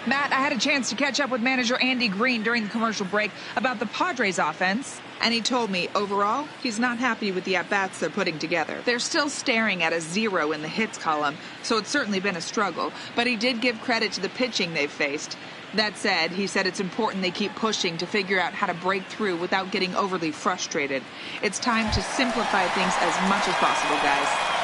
Matt, I had a chance to catch up with manager Andy Green during the commercial break about the Padres offense, and he told me overall he's not happy with the at-bats they're putting together. They're still staring at a 0 in the hits column, so it's certainly been a struggle, but he did give credit to the pitching they've faced. That said, he said it's important they keep pushing to figure out how to break through without getting overly frustrated. It's time to simplify things as much as possible, guys.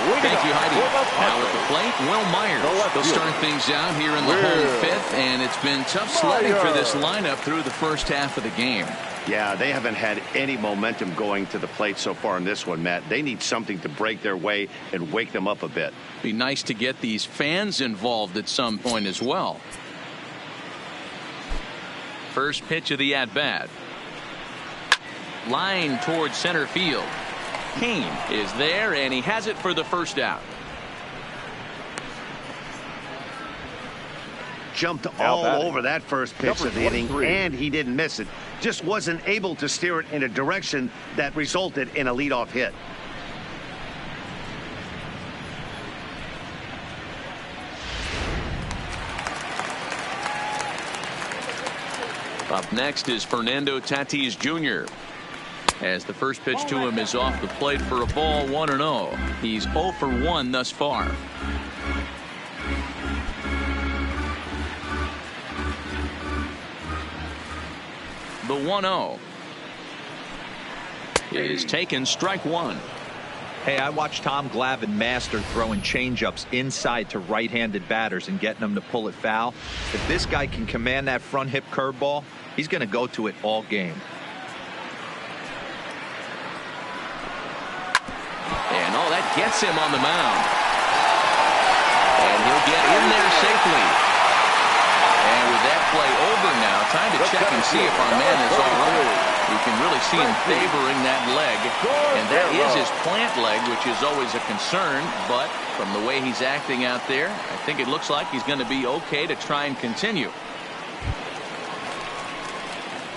Thank you, Heidi. Now at the plate, Will Myers. They'll start things out here in the home 5th, and it's been tough sledding for this lineup through the first half of the game. Yeah, they haven't had any momentum going to the plate so far in this one, Matt. They need something to break their way and wake them up a bit. Be nice to get these fans involved at some point as well. First pitch of the at-bat. Line towards center field. Kane is there, and he has it for the first out. Jumped all over that first pitch of the inning, and he didn't miss it. Just wasn't able to steer it in a direction that resulted in a leadoff hit. Next is Fernando Tatis Jr. as the first pitch to him is off the plate for a ball, 1-0. He's 0 for 1 thus far. The 1-0 is taken, strike one. Hey, I watched Tom Glavine master throwing changeups inside to right-handed batters and getting them to pull it foul. If this guy can command that front hip curveball, he's going to go to it all game. And oh, that gets him on the mound. And he'll get in there safely. And with that play over now, time to check and see if our man is all right. You can really see him favoring that leg. And that is his plant leg, which is always a concern. But from the way he's acting out there, I think it looks like he's going to be okay to try and continue.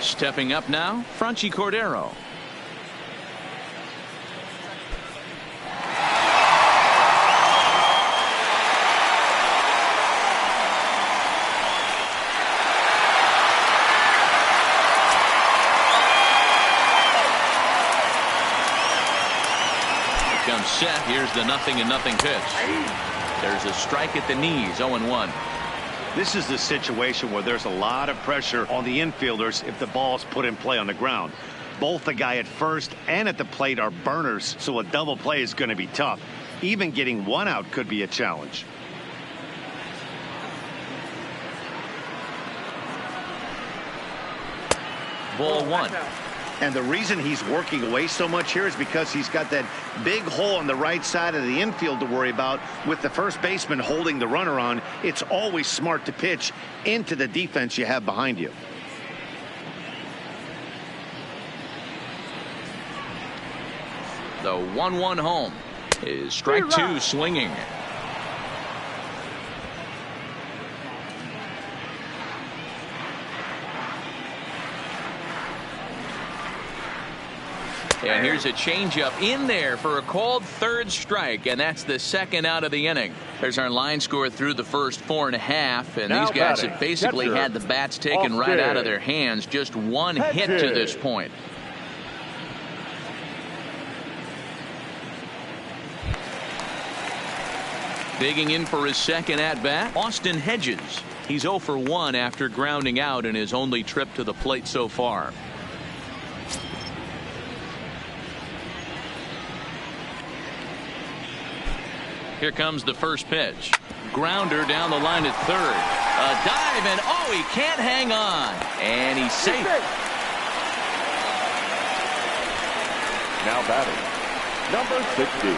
Stepping up now, Franchy Cordero. Set. Here's the 0-0 pitch. There's a strike at the knees. 0-1. This is the situation where there's a lot of pressure on the infielders if the ball's put in play on the ground. Both the guy at first and at the plate are burners, so a double play is going to be tough. Even getting one out could be a challenge. Ball one. And the reason he's working away so much here is because he's got that big hole on the right side of the infield to worry about. With the first baseman holding the runner on, it's always smart to pitch into the defense you have behind you. The 1-1 home is strike two, swinging. And here's a changeup in there for a called third strike, and that's the second out of the inning. There's our line score through the first 4.5, and these guys have basically had the bats taken right out of their hands. Just one hit to this point. Digging in for his second at-bat, Austin Hedges. He's 0 for 1 after grounding out in his only trip to the plate so far. Here comes the first pitch. Grounder down the line at third. A dive, and oh, he can't hang on. And he's safe. Now batting, number 60.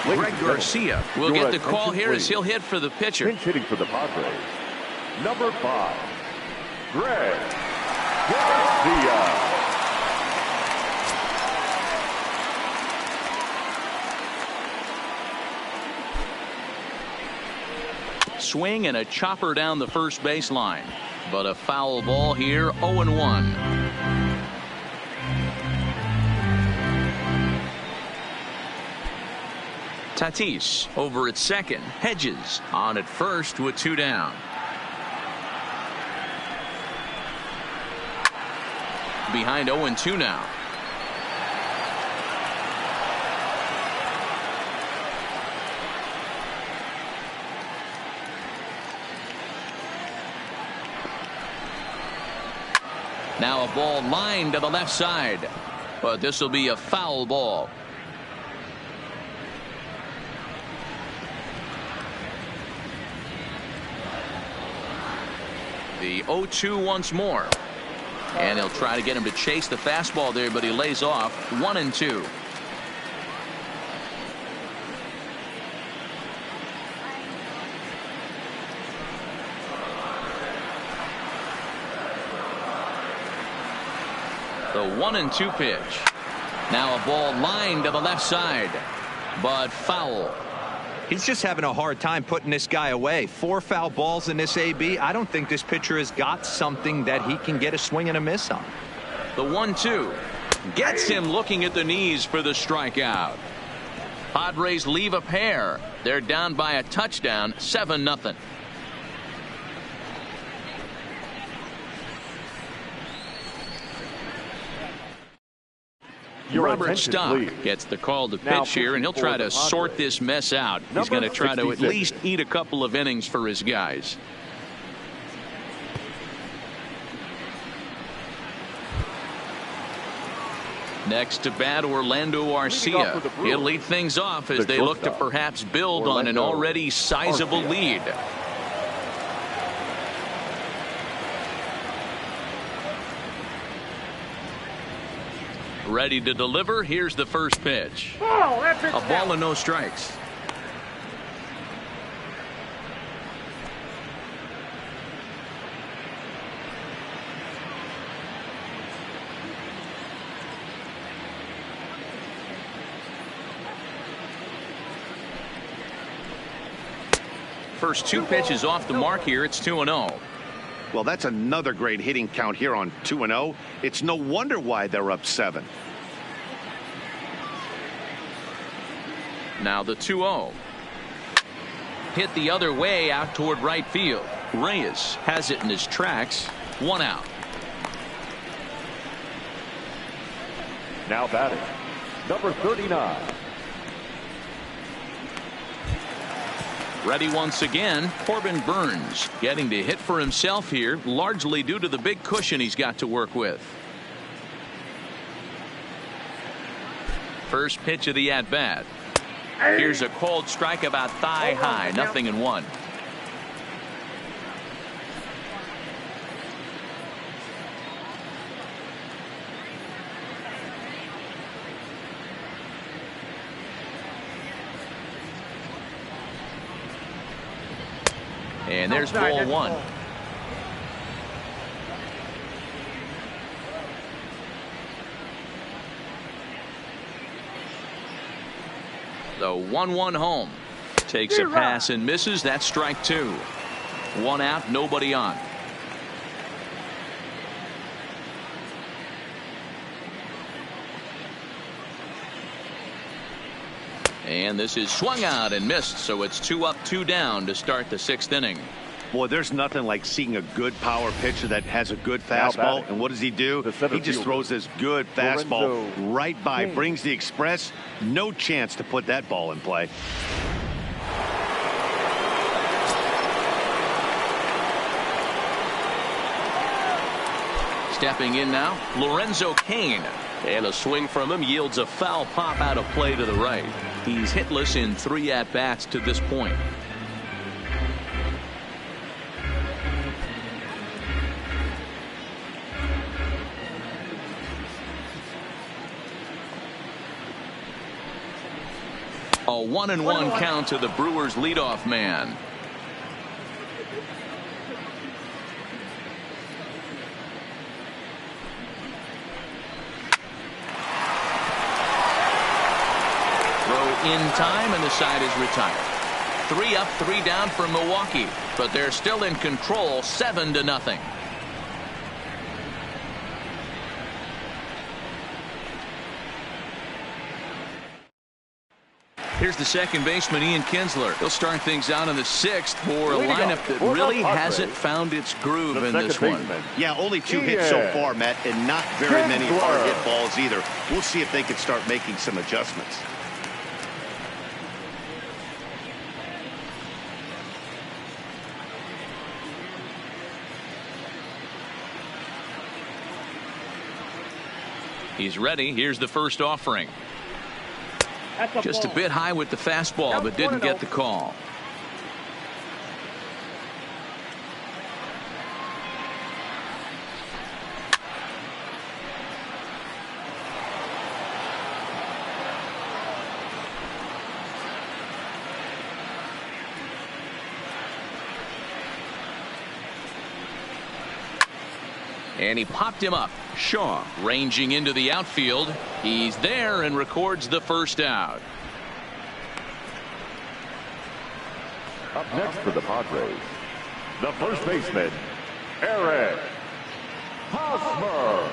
Greg Garcia will get the call here as he'll hit for the pitcher. Pinch hitting for the Padres, number 5, Greg Garcia. Swing and a chopper down the first baseline, but a foul ball here. 0-1. Tatis over at second. Hedges on at first with 2 down. Behind 0-2 now. Now a ball lined to the left side, but this will be a foul ball. The 0-2 once more, and he'll try to get him to chase the fastball there, but he lays off. 1-2. The 1-2 pitch. Now a ball lined to the left side, but foul. He's just having a hard time putting this guy away. 4 foul balls in this AB. I don't think this pitcher has got something that he can get a swing and a miss on. The 1-2 gets him looking at the knees for the strikeout. Padres leave a pair. They're down by a touchdown, 7-0. Robert Stock gets the call to pitch here, and he'll try to sort this mess out. He's going to try to at least eat a couple of innings for his guys. Next to bat, Orlando Arcia. He'll lead things off as they look to perhaps build on an already sizable lead. Ready to deliver. Here's the first pitch. A ball and no strikes. First two pitches off the mark here. It's 2-0. Well, that's another great hitting count here on 2-0. It's no wonder why they're up 7. Now the 2-0. Hit the other way out toward right field. Reyes has it in his tracks. 1 out. Now batting, number 39. Ready once again, Corbin Burns getting to hit for himself here, largely due to the big cushion he's got to work with. First pitch of the at-bat. Here's a cold strike about thigh high, 0-1. And there's ball 1. The 1-1 home. Takes a pass and misses. That's strike 2. 1 out, nobody on. And this is swung out and missed, so it's 2 up, 2 down to start the 6th inning. Boy, there's nothing like seeing a good power pitcher that has a good fastball. And what does he do? He just throws this good fastball right by, brings the express. No chance to put that ball in play. Stepping in now, Lorenzo Cain. And a swing from him yields a foul pop out of play to the right. He's hitless in 3 at-bats to this point. A 1-1 count to the Brewers leadoff man. In time, and the side is retired. 3 up, 3 down for Milwaukee, but they're still in control, 7-0. Here's the second baseman, Ian Kinsler. He'll start things out in the 6th for a lineup that really hasn't found its groove in this one. Yeah, only 2 hits so far, Matt, and not very many hard hit balls either. We'll see if they can start making some adjustments. He's ready. Here's the first offering. Just a bit high with the fastball, but didn't get the call. And he popped him up. Shaw ranging into the outfield. He's there and records the first out. Up next for the Padres, the first baseman, Eric Hosmer.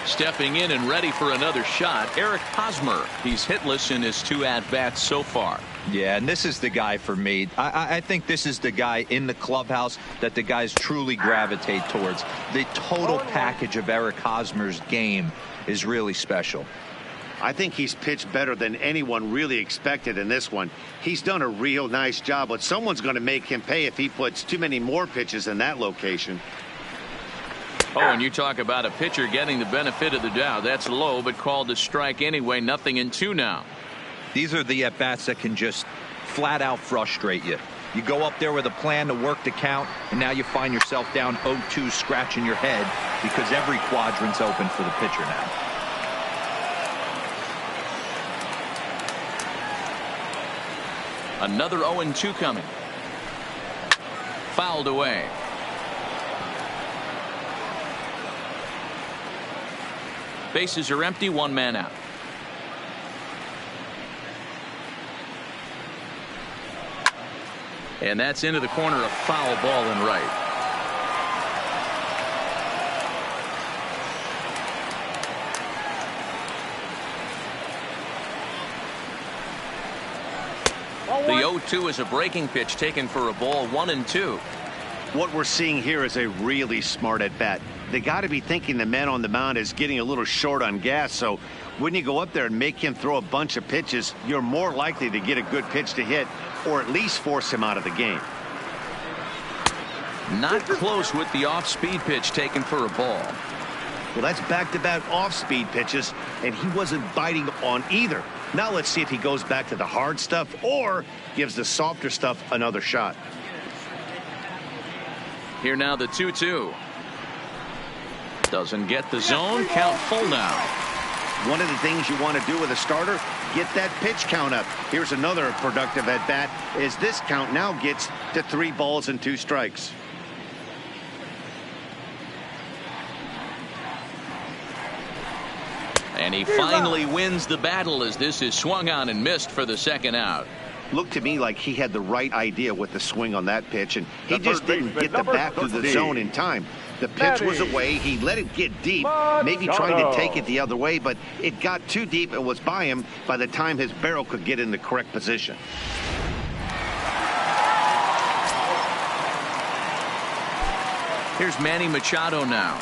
Stepping in and ready for another shot, Eric Hosmer. He's hitless in his 2 at-bats so far. Yeah, and this is the guy for me. I think this is the guy in the clubhouse that the guys truly gravitate towards. The total package of Eric Hosmer's game is really special. I think he's pitched better than anyone really expected in this one. He's done a real nice job, but someone's going to make him pay if he puts too many more pitches in that location. Oh, and you talk about a pitcher getting the benefit of the doubt. That's low, but called a strike anyway. 0-2 now. These are the at-bats that can just flat out frustrate you. You go up there with a plan to work the count, and now you find yourself down 0-2 scratching your head because every quadrant's open for the pitcher now. Another 0-2 coming. Fouled away. Bases are empty, 1 man out. And that's into the corner, a foul ball in right. The 0-2 is a breaking pitch taken for a ball, 1-2. What we're seeing here is a really smart at bat. They got to be thinking the man on the mound is getting a little short on gas. So when you go up there and make him throw a bunch of pitches, you're more likely to get a good pitch to hit or at least force him out of the game. Not close with the off-speed pitch taken for a ball. Well, that's back-to-back off-speed pitches, and he wasn't biting on either. Now let's see if he goes back to the hard stuff or gives the softer stuff another shot. Here now the 2-2. Doesn't get the zone. Count full now. One of the things you want to do with a starter, get that pitch count up. Here's another productive at bat as this count now gets to 3 balls and 2 strikes. And he finally wins the battle as this is swung on and missed for the 2nd out. Looked to me like he had the right idea with the swing on that pitch, and he just didn't get the bat through the zone in time. The pitch was away. He let it get deep, maybe trying to take it the other way, but it got too deep and was by him by the time his barrel could get in the correct position. Here's Manny Machado now,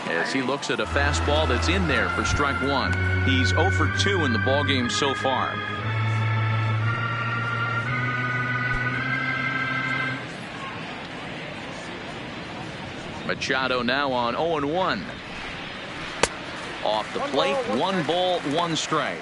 as he looks at a fastball that's in there for strike 1. He's 0 for 2 in the ballgame so far. Machado now on 0-1. Off the plate, 1 ball, 1 strike.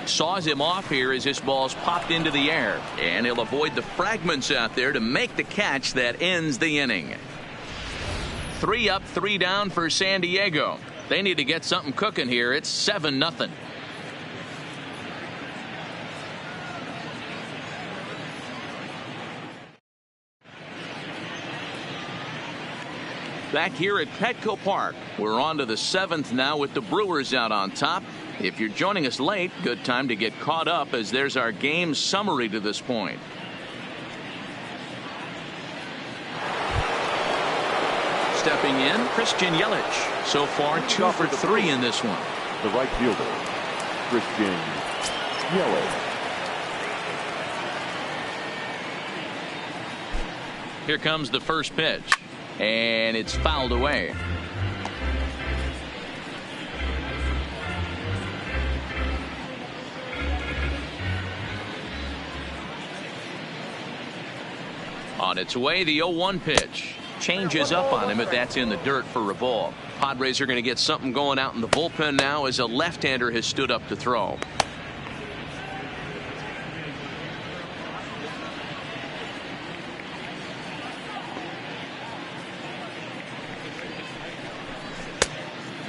Saws him off here as this ball's popped into the air, and he'll avoid the fragments out there to make the catch that ends the inning. 3 up, 3 down for San Diego. They need to get something cooking here. It's 7-0. Back here at Petco Park, we're on to the 7th now with the Brewers out on top. If you're joining us late, good time to get caught up as there's our game summary to this point. Stepping in, Christian Yelich. So far, 2 for 3 in this one. The right fielder, Christian Yelich. Here comes the first pitch, and it's fouled away. On its way, the 0-1 pitch. Changes up on him, but that's in the dirt for a ball. Padres are going to get something going out in the bullpen now as a left-hander has stood up to throw.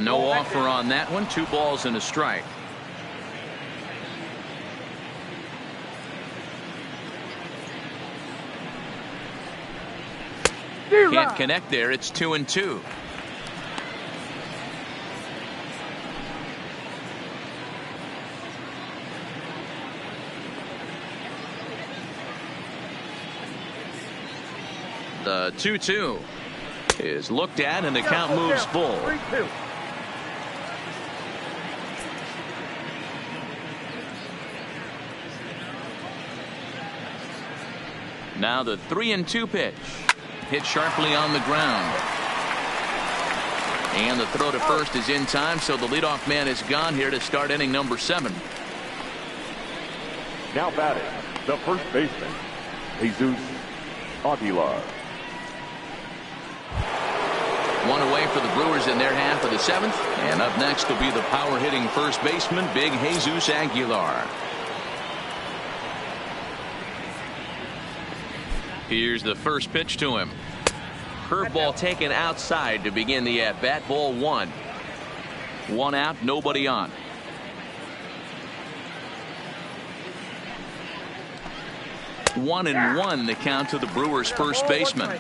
No offer on that one. 2 balls and a strike. Can't connect there. It's 2-2. The 2-2 is looked at, and the count moves full. 3-2. Now the 3-2 pitch. Hit sharply on the ground. And the throw to first is in time, so the leadoff man is gone here to start inning number 7. Now batting, the first baseman, Jesus Aguilar. One away for the Brewers in their half of the 7th. And up next will be the power-hitting first baseman, big Jesus Aguilar. Here's the first pitch to him. Curveball taken outside to begin the at-bat. Ball 1. 1 out, nobody on. One and one the count to the Brewers first baseman.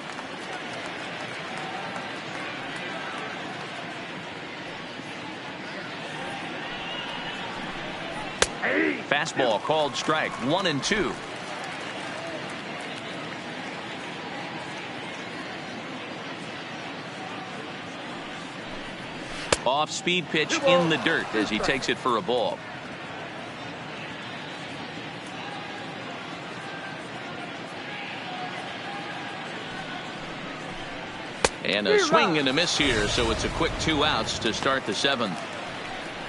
Fastball called strike. 1-2. Off-speed pitch in the dirt as he takes it for a ball. And a swing and a miss here, so it's a quick 2 outs to start the 7th.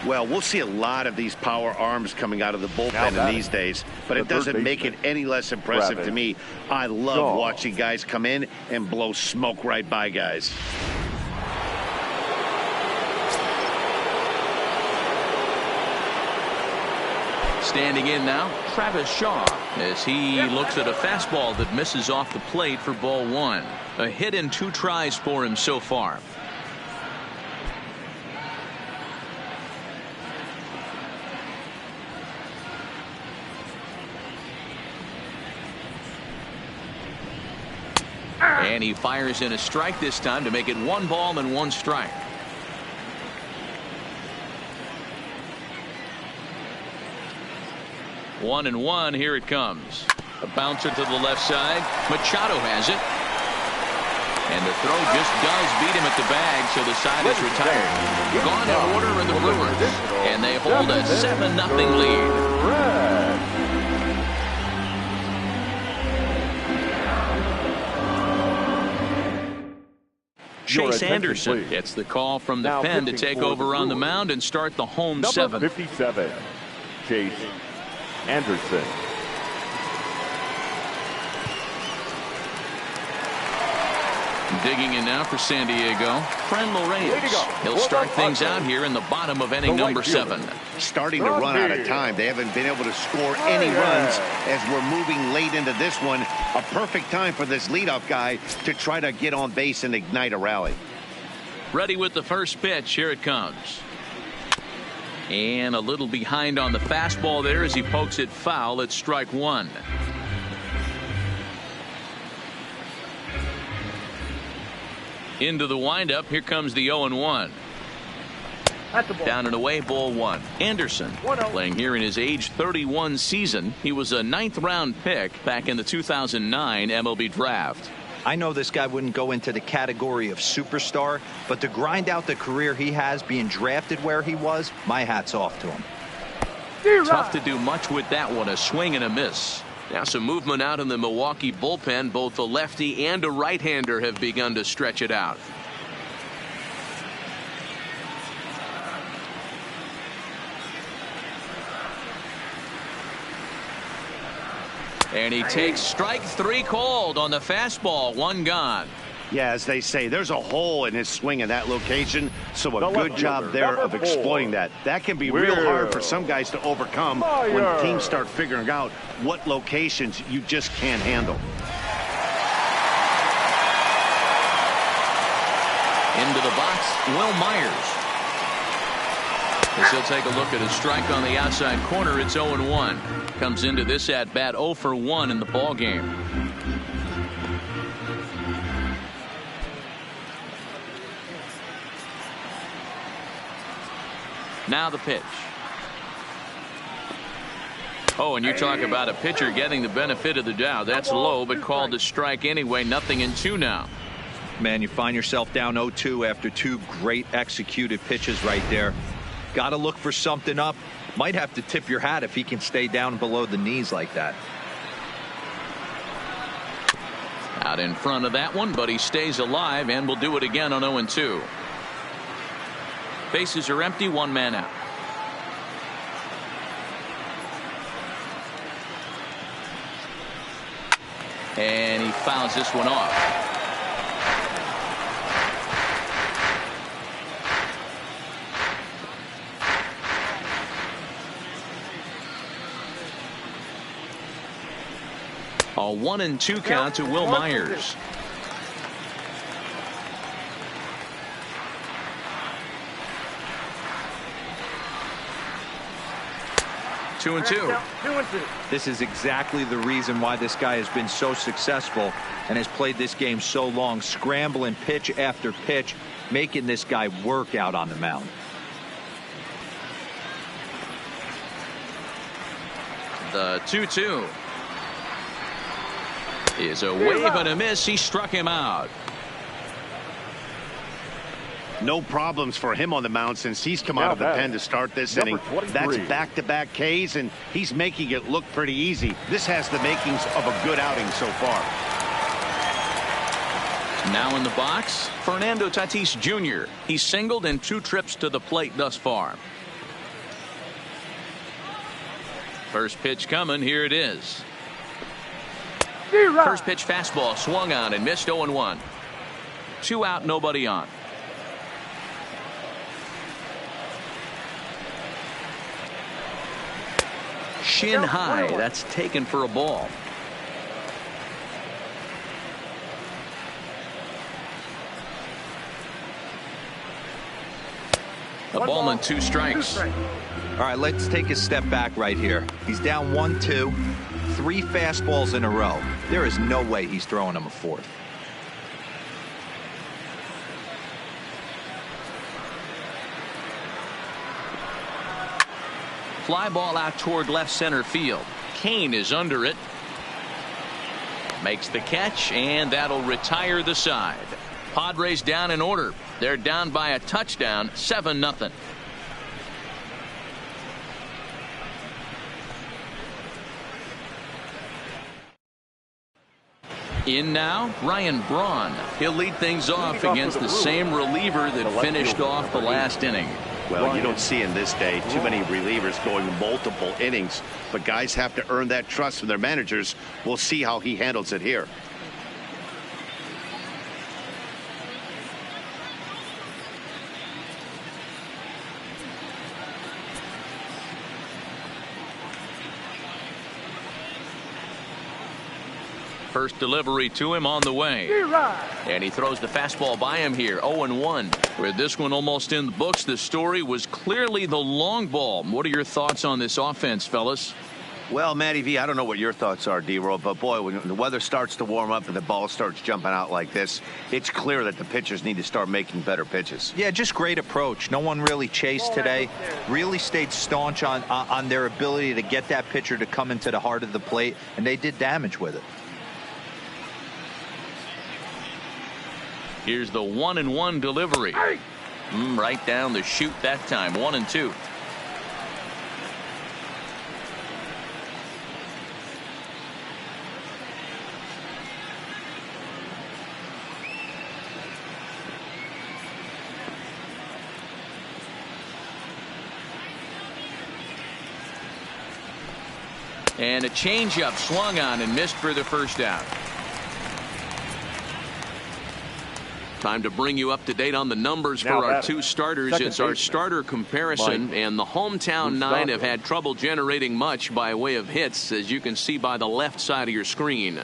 Well, we'll see a lot of these power arms coming out of the bullpen in these days, but it doesn't make it any less impressive to me. I love watching guys come in and blow smoke right by guys. Standing in now, Travis Shaw, as he looks at a fastball that misses off the plate for ball 1. A hit and 2 tries for him so far. And he fires in a strike this time to make it 1 ball and 1 strike. One and one, here it comes. A bouncer to the left side. Machado has it. And the throw just does beat him at the bag, so the side is retired. Gone in order in the Brewers. And they hold a 7-0 lead. Chase Anderson gets the call from the pen to take over on the mound and start the home 7th. 57, Chase Anderson. Digging in now for San Diego, Fran Lorraine. He'll start things out here in the bottom of inning number 7. Starting to run out of time. They haven't been able to score any runs as we're moving late into this one. A perfect time for this leadoff guy to try to get on base and ignite a rally. Ready with the first pitch. Here it comes. And a little behind on the fastball there as he pokes it foul at strike 1. Into the windup. Here comes the 0-1. Down and away, ball 1. Anderson playing here in his age 31 season. He was a 9th round pick back in the 2009 MLB draft. I know this guy wouldn't go into the category of superstar, but to grind out the career he has being drafted where he was, my hat's off to him. Tough to do much with that one. A swing and a miss. Now some movement out in the Milwaukee bullpen. Both a lefty and a right-hander have begun to stretch it out. And he takes strike 3 called on the fastball. 1 gone. Yeah, as they say, there's a hole in his swing in that location, so a good job there of exploiting that. That can be real hard for some guys to overcome when teams start figuring out what locations you just can't handle. Into the box, Will Myers. As he'll take a look at a strike on the outside corner. It's 0-1. Comes into this at bat 0 for 1 in the ball game. Now the pitch. Oh, and you talk about a pitcher getting the benefit of the doubt. That's low, but called a strike anyway. Nothing in 2 now. Man, you find yourself down 0-2 after 2 great executed pitches right there. Got to look for something up. Might have to tip your hat if he can stay down below the knees like that. Out in front of that one, but he stays alive and will do it again on 0-2. Bases are empty, 1 man out. And he fouls this one off. A 1-2 count to Will Myers. Two and two. This is exactly the reason why this guy has been so successful and has played this game so long, scrambling pitch after pitch, making this guy work out on the mound. The 2-2 is a wave and a miss. He struck him out. No problems for him on the mound since he's come out of the pen to start this inning. That's back-to-back Ks, and he's making it look pretty easy. This has the makings of a good outing so far. Now in the box, Fernando Tatis Jr. He's singled in 2 trips to the plate thus far. First pitch coming. Here it is. First pitch fastball swung on and missed. 0-1. 2 out, nobody on. Shin high. That's taken for a ball. A ball and 2 strikes. All right, let's take a step back right here. He's down 1-2, 3 fastballs in a row. There is no way he's throwing him a 4th. Fly ball out toward left center field. Kane is under it. Makes the catch, and that'll retire the side. Padres down in order. They're down by a touchdown, 7-0. In now, Ryan Braun. He'll lead things off against the same reliever that finished off the last inning. Well, you don't see in this day too many relievers going multiple innings, but guys have to earn that trust from their managers. We'll see how he handles it here. First delivery to him on the way. And he throws the fastball by him here. 0-1. With this one almost in the books, the story was clearly the long ball. What are your thoughts on this offense, fellas? Well, Matty V, I don't know what your thoughts are, D-Roll, but boy, when the weather starts to warm up and the ball starts jumping out like this, it's clear that the pitchers need to start making better pitches. Yeah, just great approach. No one really chased today. Really stayed staunch on their ability to get that pitcher to come into the heart of the plate, and they did damage with it. Here's the 1-1 delivery. Right down the chute that time. 1-2. And a changeup swung on and missed for the first out. Time to bring you up to date on the numbers for our 2 starters. It's our starter comparison, and the hometown 9 have had trouble generating much by way of hits, as you can see by the left side of your screen.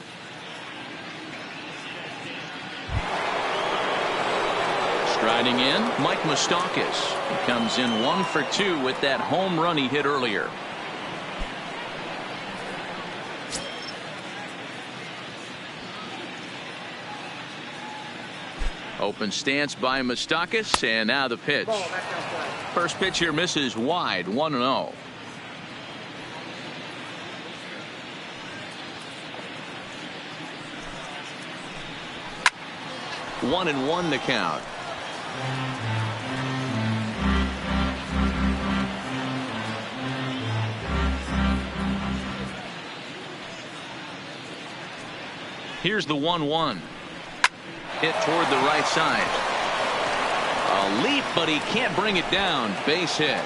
Striding in, Mike Moustakas. He comes in 1 for 2 with that home run he hit earlier. Open stance by Moustakas, and now the pitch. First pitch here misses wide, 1-0. 1-1 the count. Here's the 1-1. Hit toward the right side. A leap, but he can't bring it down. Base hit.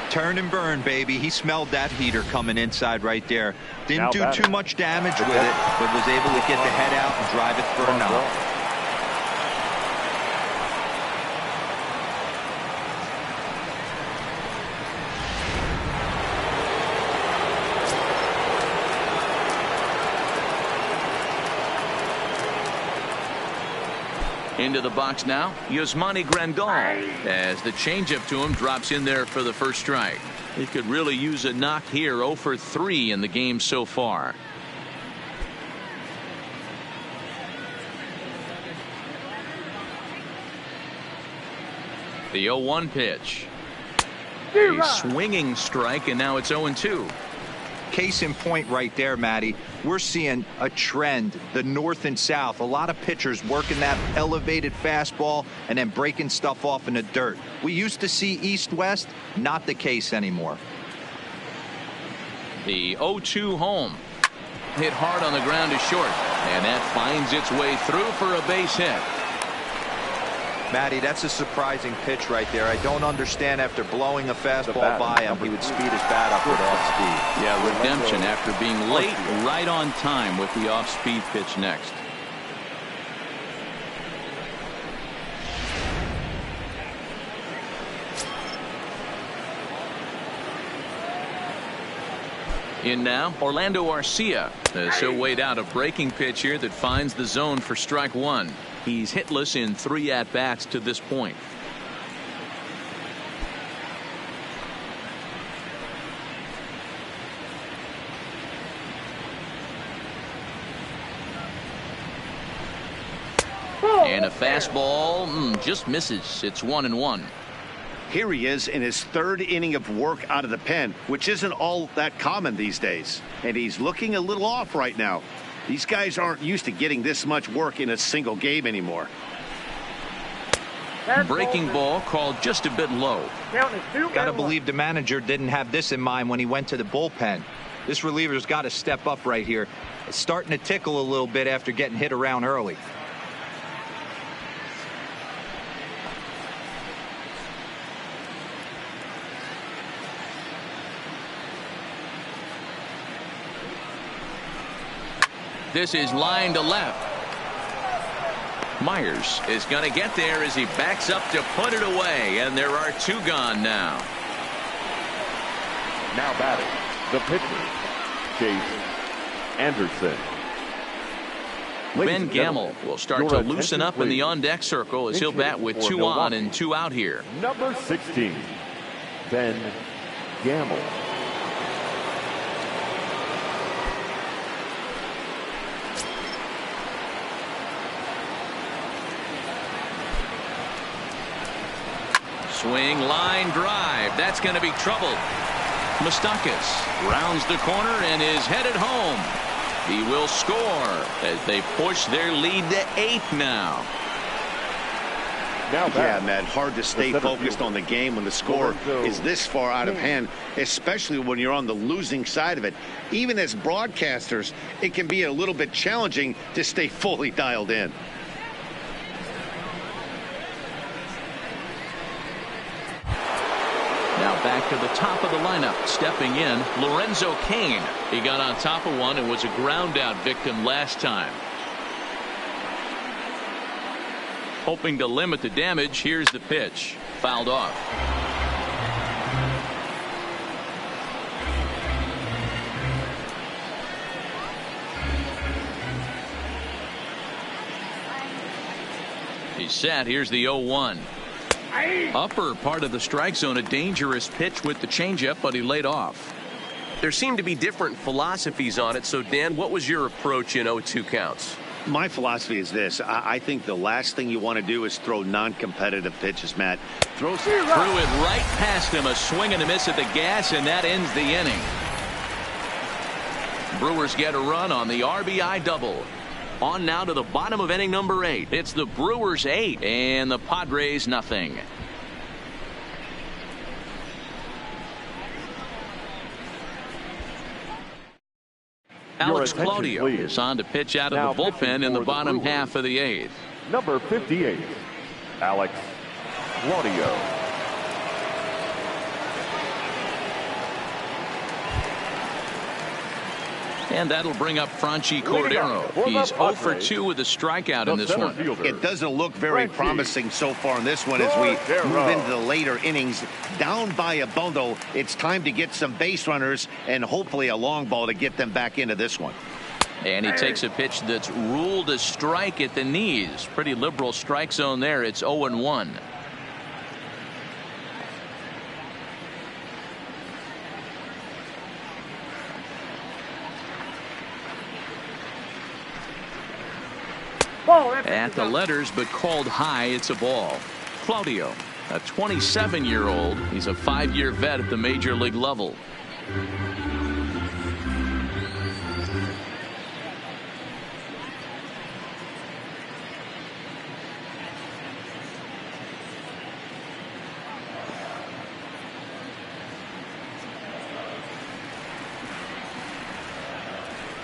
Turn and burn, baby. He smelled that heater coming inside right there. Didn't do too much damage with it, but was able to get the head out and drive it for a knock. Into the box now, Yasmani Grandal, as the changeup to him drops in there for the first strike. He could really use a knock here. 0 for 3 in the game so far. The 0-1 pitch. A swinging strike, and now it's 0-2. Case in point right there, Matty. We're seeing a trend, the north and south. A lot of pitchers working that elevated fastball and then breaking stuff off in the dirt. We used to see east-west, not the case anymore. The 0-2 home. Hit hard on the ground to short, and that finds its way through for a base hit. Matty, that's a surprising pitch right there. I don't understand, after blowing a fastball by him, he would speed his bat up with off speed. Yeah, redemption after being late, right on time with the off-speed pitch next. In now, Orlando Arcia. So weighed out a breaking pitch here that finds the zone for strike one. He's hitless in 3 at-bats to this point. And a fastball just misses. It's 1-1. Here he is in his 3rd inning of work out of the pen, which isn't all that common these days. And he's looking a little off right now. These guys aren't used to getting this much work in a single game anymore. Breaking ball called just a bit low. Gotta believe the manager didn't have this in mind when he went to the bullpen. This reliever's got to step up right here. It's starting to tickle a little bit after getting hit around early. This is line to left. Myers is going to get there as he backs up to put it away, and there are 2 gone now. Now batting, the pitcher, Chase Anderson. Ben Gamble will start to loosen up in the on-deck circle as he'll bat with 2 on and 2 out here. Number 16, Ben Gamble. Swing, line drive. That's going to be trouble. Moustakas rounds the corner and is headed home. He will score as they push their lead to 8 now. Yeah, Matt, hard to stay focused on the game when the score is this far out of hand, especially when you're on the losing side of it. Even as broadcasters, it can be a little bit challenging to stay fully dialed in. Now back to the top of the lineup. Stepping in, Lorenzo Cain. He got on top of one and was a ground out victim last time. Hoping to limit the damage. Here's the pitch. Fouled off. He's set. Here's the 0-1. Upper part of the strike zone, a dangerous pitch with the changeup, but he laid off. There seem to be different philosophies on it. So, Dan, what was your approach in 0-2 counts? My philosophy is this. I think the last thing you want to do is throw non-competitive pitches, Matt. Threw it right past him, a swing and a miss at the gas, and that ends the inning. Brewers get a run on the RBI double. On now to the bottom of inning number 8. It's the Brewers 8 and the Padres nothing. Alex Claudio is on to pitch out of the bullpen in the bottom half of the 8th. Number 58, Alex Claudio. And that'll bring up Franchi Cordero. He's 0 for 2 with a strikeout in this one. It doesn't look very promising so far in this one as we move into the later innings. Down by a bundle, it's time to get some base runners and hopefully a long ball to get them back into this one. And he takes a pitch that's ruled a strike at the knees. Pretty liberal strike zone there. It's 0-1. At the letters, but called high. It's a ball. Claudio, a 27-year-old. He's a 5-year vet at the major league level.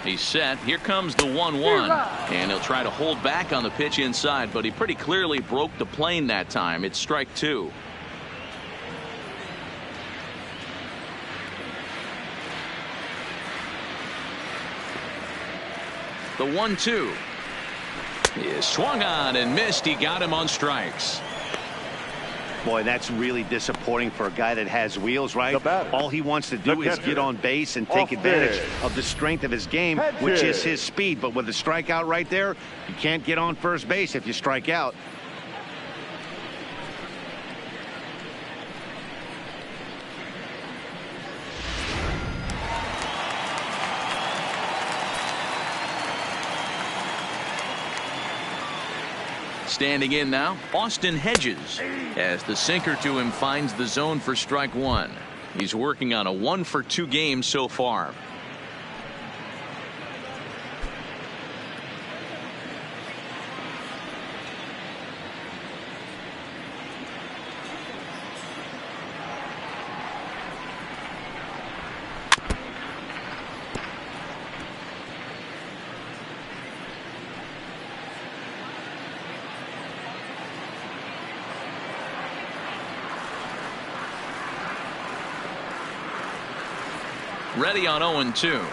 He's set. Here comes the 1-1. And he'll try to hold back on the pitch inside, but he pretty clearly broke the plane that time. It's strike 2. The 1-2 is swung on and missed. He got him on strikes. Boy, that's really disappointing for a guy that has wheels, right? All he wants to do is get on base and take advantage of the strength of his game, which is his speed. But with the strikeout right there, you can't get on first base if you strike out. Standing in now, Austin Hedges, as the sinker to him finds the zone for strike 1. He's working on a 1 for 2 game so far. Ready on 0-2.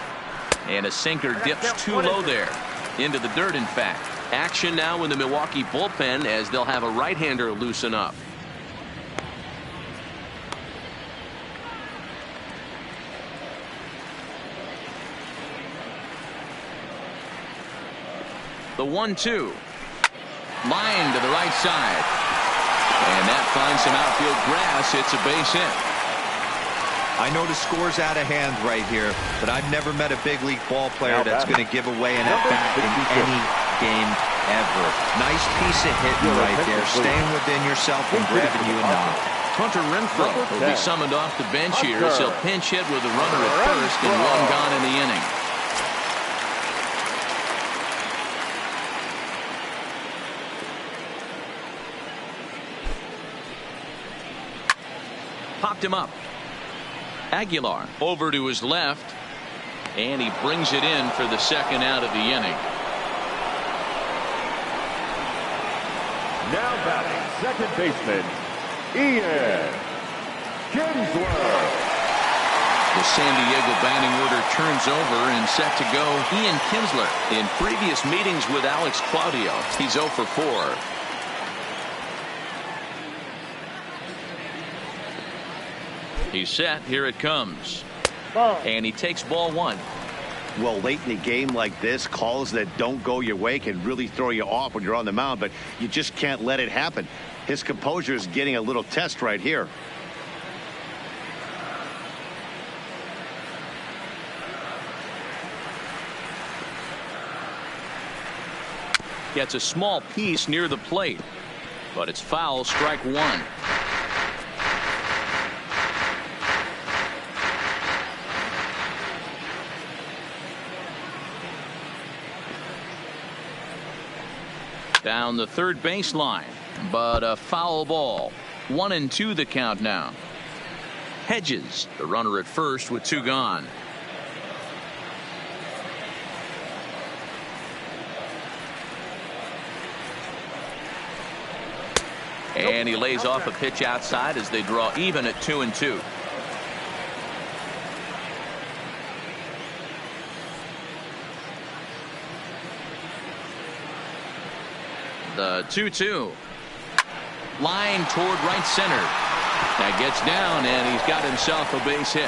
And a sinker dips too low there. Into the dirt, in fact. Action now in the Milwaukee bullpen as they'll have a right-hander loosen up. The 1-2. Line to the right side. And that finds some outfield grass. It's a base hit. I know the score's out of hand right here, but I've never met a big league ball player that's going to give away an at-bat in any game ever. Nice piece of hitting right there, staying within yourself and grabbing you a knock. Hunter Renfroe will be summoned off the bench here as he'll pinch hit with a runner at first and 1 gone in the inning. Popped him up. Aguilar over to his left, and he brings it in for the second out of the inning. Now batting, second baseman, Ian Kinsler. The San Diego batting order turns over and set to go. Ian Kinsler. In previous meetings with Alex Claudio, he's 0 for 4. He's set. Here it comes. And he takes ball 1. Well, late in a game like this, calls that don't go your way can really throw you off when you're on the mound, but you just can't let it happen. His composure is getting a little test right here. Gets a small piece near the plate, but it's foul. Strike 1. Down the third baseline, but a foul ball. 1-2 the count now. Hedges, the runner at first with 2 gone. And he lays off a pitch outside as they draw even at 2-2. The 2-2. Line toward right center. That gets down, and he's got himself a base hit.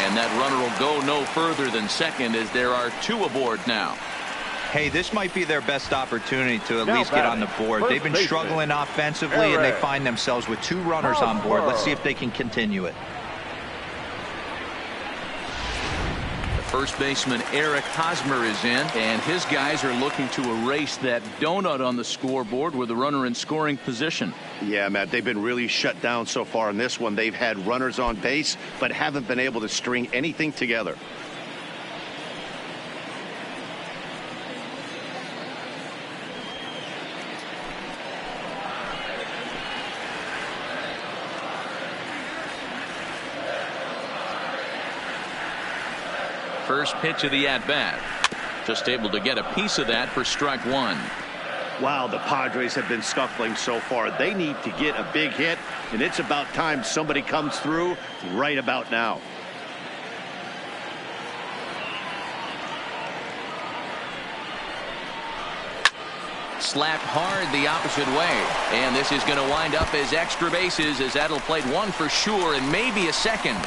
And that runner will go no further than second as there are 2 aboard now. Hey, this might be their best opportunity to at least get on the board. They've been struggling offensively, and they find themselves with 2 runners on board. Let's see if they can continue it. First baseman Eric Hosmer is in, and his guys are looking to erase that donut on the scoreboard with the runner in scoring position. Yeah, Matt, they've been really shut down so far in this one. They've had runners on base, but haven't been able to string anything together. First pitch of the at-bat. Just able to get a piece of that for strike 1. Wow, the Padres have been scuffling so far. They need to get a big hit, and it's about time somebody comes through right about now. Slapped hard the opposite way, and this is going to wind up as extra bases as that'll play 1 for sure and maybe a second.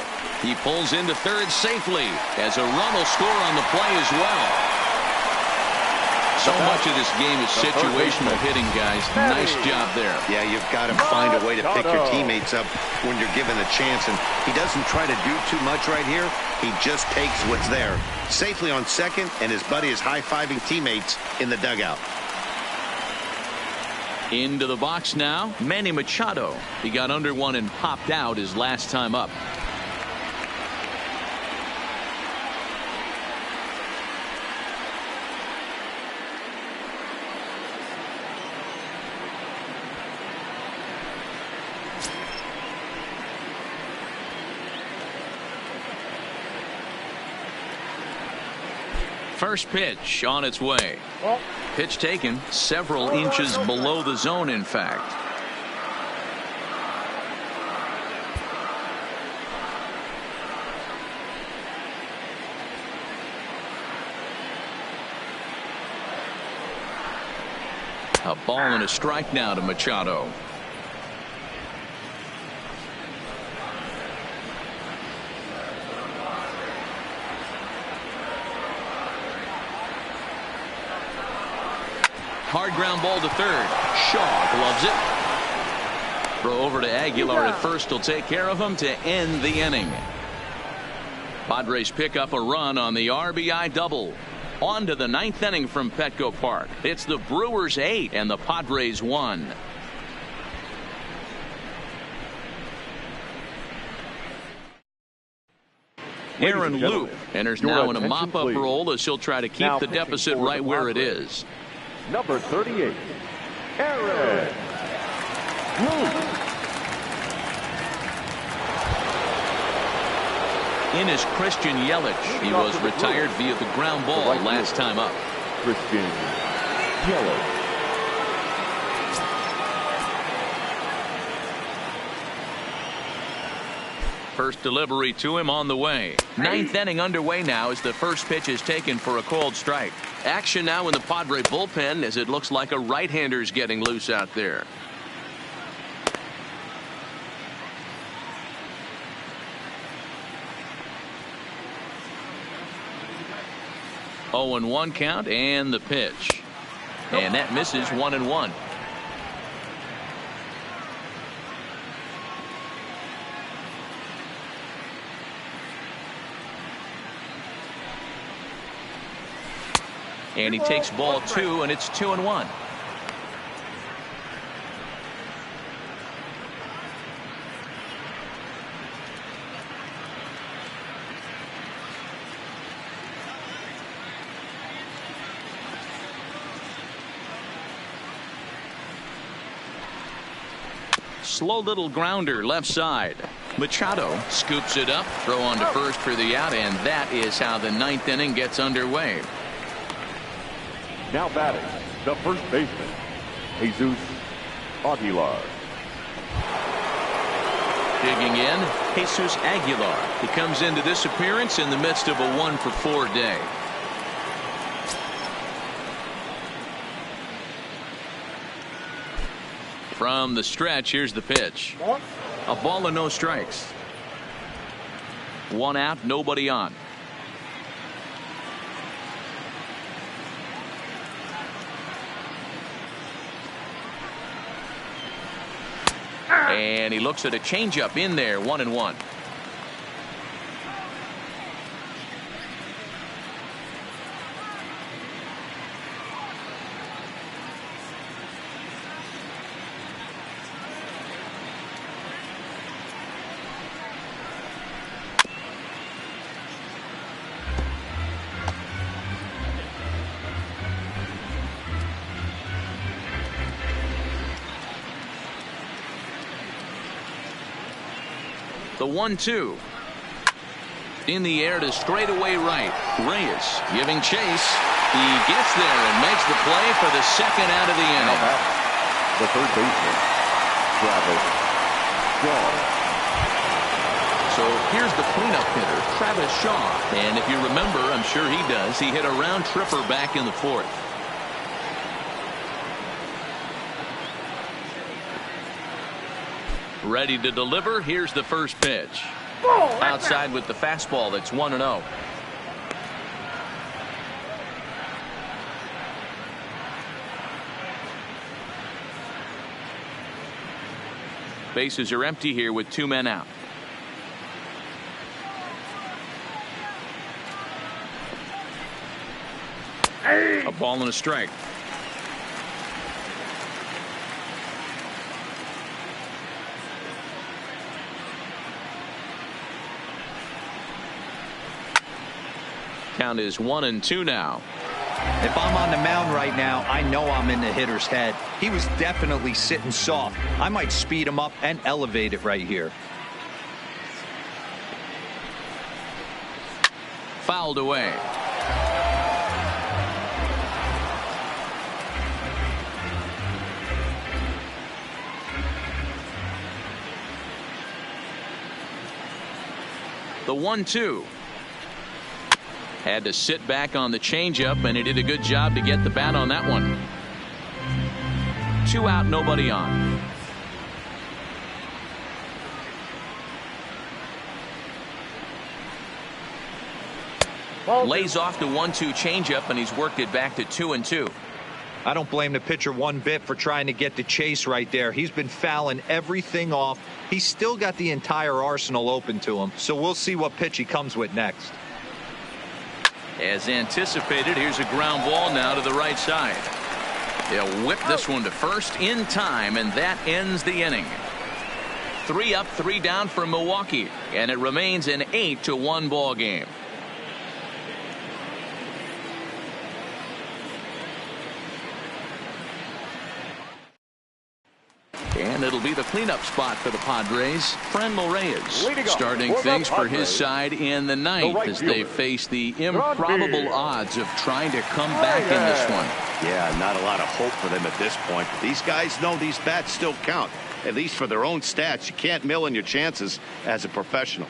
He pulls into third safely as a run will score on the play as well. So much of this game is situational hitting, guys. Nice job there. Yeah, you've got to find a way to pick your teammates up when you're given a chance, and he doesn't try to do too much right here. He just takes what's there. Safely on second, and his buddy is high-fiving teammates in the dugout. Into the box now, Manny Machado. He got under one and popped out his last time up. First pitch on its way. Pitch taken several inches below the zone, in fact. A ball and a strike now to Machado. Hard ground ball to third. Shaw gloves it. Throw over to Aguilar at first. Will take care of him to end the inning. Padres pick up a run on the RBI double. On to the 9th inning from Petco Park. It's the Brewers 8 and the Padres 1. Aaron Loup enters now in a mop-up role as he'll try to keep the deficit right where it is. Number 38, Aaron Loup. In is Christian Yelich. He was retired via the ground ball last time up. Christian Yelich. First delivery to him on the way. 9th inning underway now as the first pitch is taken for a called strike. Action now in the Padre bullpen as it looks like a right-hander's getting loose out there. Oh, and 1 count and the pitch. And that misses 1-1. And he takes ball 2, and it's 2-1. slow little grounder left side. Machado scoops it up, throw on to first for the out, and that is how the ninth inning gets underway. Now batting, the first baseman, Jesus Aguilar. Digging in, Jesus Aguilar. He comes into this appearance in the midst of a 1-for-4 day. From the stretch, here's the pitch. A ball and no strikes. 1 out, nobody on. And he looks at a changeup in there, 1-1. The 1-2 in the air to straightaway right. Reyes giving chase. He gets there and makes the play for the second out of the inning. The third baseman, Travis Shaw. So here's the cleanup hitter, Travis Shaw. And if you remember, I'm sure he does, he hit a round tripper back in the 4th. Ready to deliver. Here's the first pitch. Outside with the fastball. That's 1-0. Bases are empty here with 2 men out. A ball and a strike. Count is 1-2 now. If I'm on the mound right now, I know I'm in the hitter's head. He was definitely sitting soft. I might speed him up and elevate it right here. Fouled away. The 1-2. Had to sit back on the changeup, and he did a good job to get the bat on that one. 2 out, nobody on. Lays off the 1-2 changeup, and he's worked it back to 2-2. I don't blame the pitcher one bit for trying to get the chase right there. He's been fouling everything off. He's still got the entire arsenal open to him, so we'll see what pitch he comes with next. As anticipated, here's a ground ball now to the right side. They'll whip this one to first in time, and that ends the inning. 3 up, 3 down for Milwaukee, and it remains an 8-1 ball game. And it'll be the cleanup spot for the Padres. Franmil Reyes starting things for his side in the 9th as they face the improbable odds of trying to come back in this one. Yeah, not a lot of hope for them at this point. But these guys know these bats still count, at least for their own stats. You can't mill in your chances as a professional.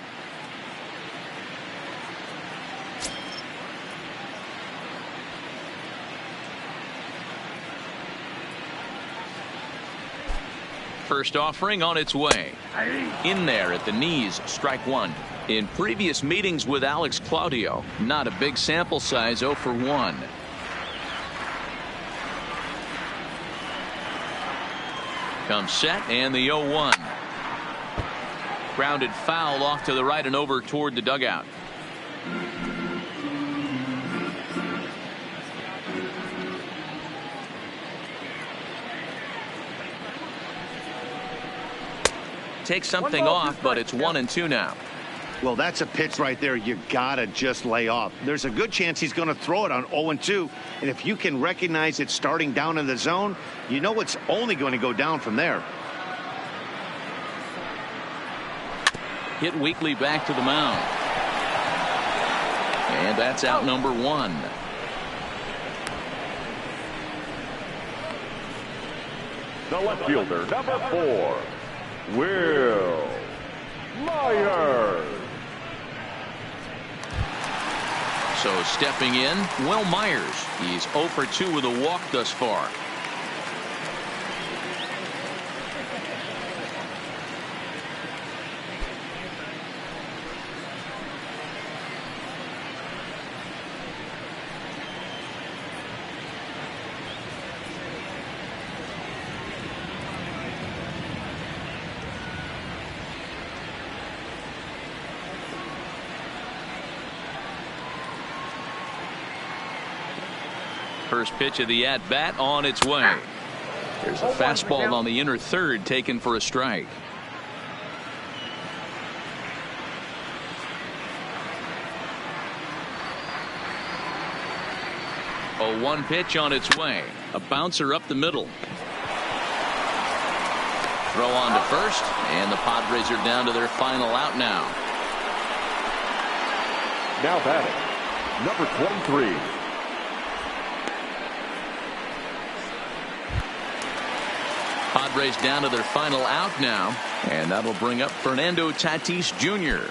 First offering on its way. In there at the knees, strike 1. In previous meetings with Alex Claudio, not a big sample size, 0 for 1. Comes set, and the 0-1. Grounded foul off to the right and over toward the dugout. Take something off, but it's 1-2 now. Well, that's a pitch right there you gotta just lay off. There's a good chance he's going to throw it on 0-2, and if you can recognize it starting down in the zone, you know it's only going to go down from there. hit weekly back to the mound. And that's out number 1. The left fielder, number 4, Will Myers. So stepping in, Will Myers. He's 0 for 2 with a walk thus far. First pitch of the at-bat on its way. There's a fastball on the inner third taken for a strike. A 1 pitch on its way. A bouncer up the middle. Throw on to first, and the Padres are down to their final out now. Now batting, number 23. Padres down to their final out now, and that'll bring up Fernando Tatis Jr.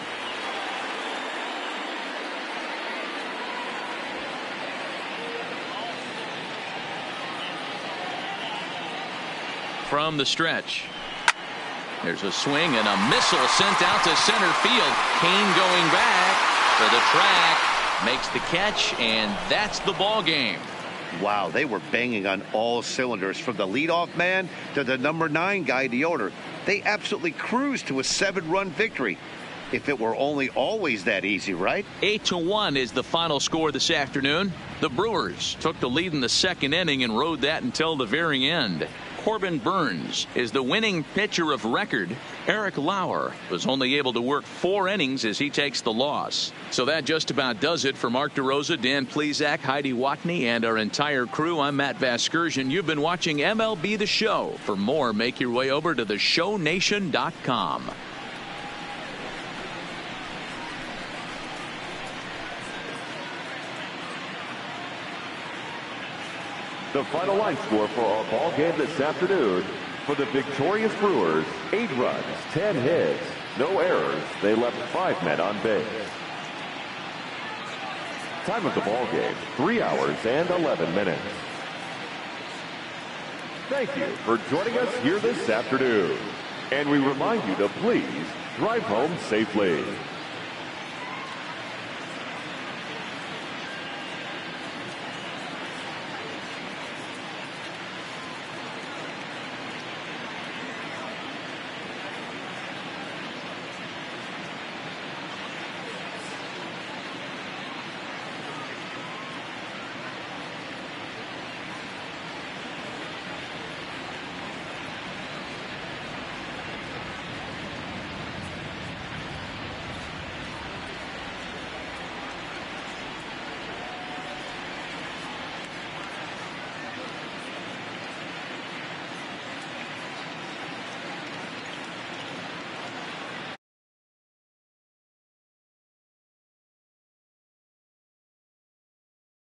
From the stretch. There's a swing and a missile sent out to center field. Kane going back for the track, makes the catch, and that's the ball game. Wow, they were banging on all cylinders, from the leadoff man to the number 9 guy, the owner. They absolutely cruised to a 7-run victory. If it were only always that easy, right? 8-1 is the final score this afternoon. The Brewers took the lead in the second inning and rode that until the very end. Corbin Burns is the winning pitcher of record. Eric Lauer was only able to work 4 innings as he takes the loss. So that just about does it for Mark DeRosa, Dan Plesac, Heidi Watney, and our entire crew. I'm Matt Vasgersian. You've been watching MLB The Show. For more, make your way over to theshownation.com. The final line score for our ball game this afternoon: for the victorious Brewers, 8 runs, 10 hits, no errors. They left 5 men on base. Time of the ball game, 3 hours and 11 minutes. Thank you for joining us here this afternoon. And we remind you to please drive home safely.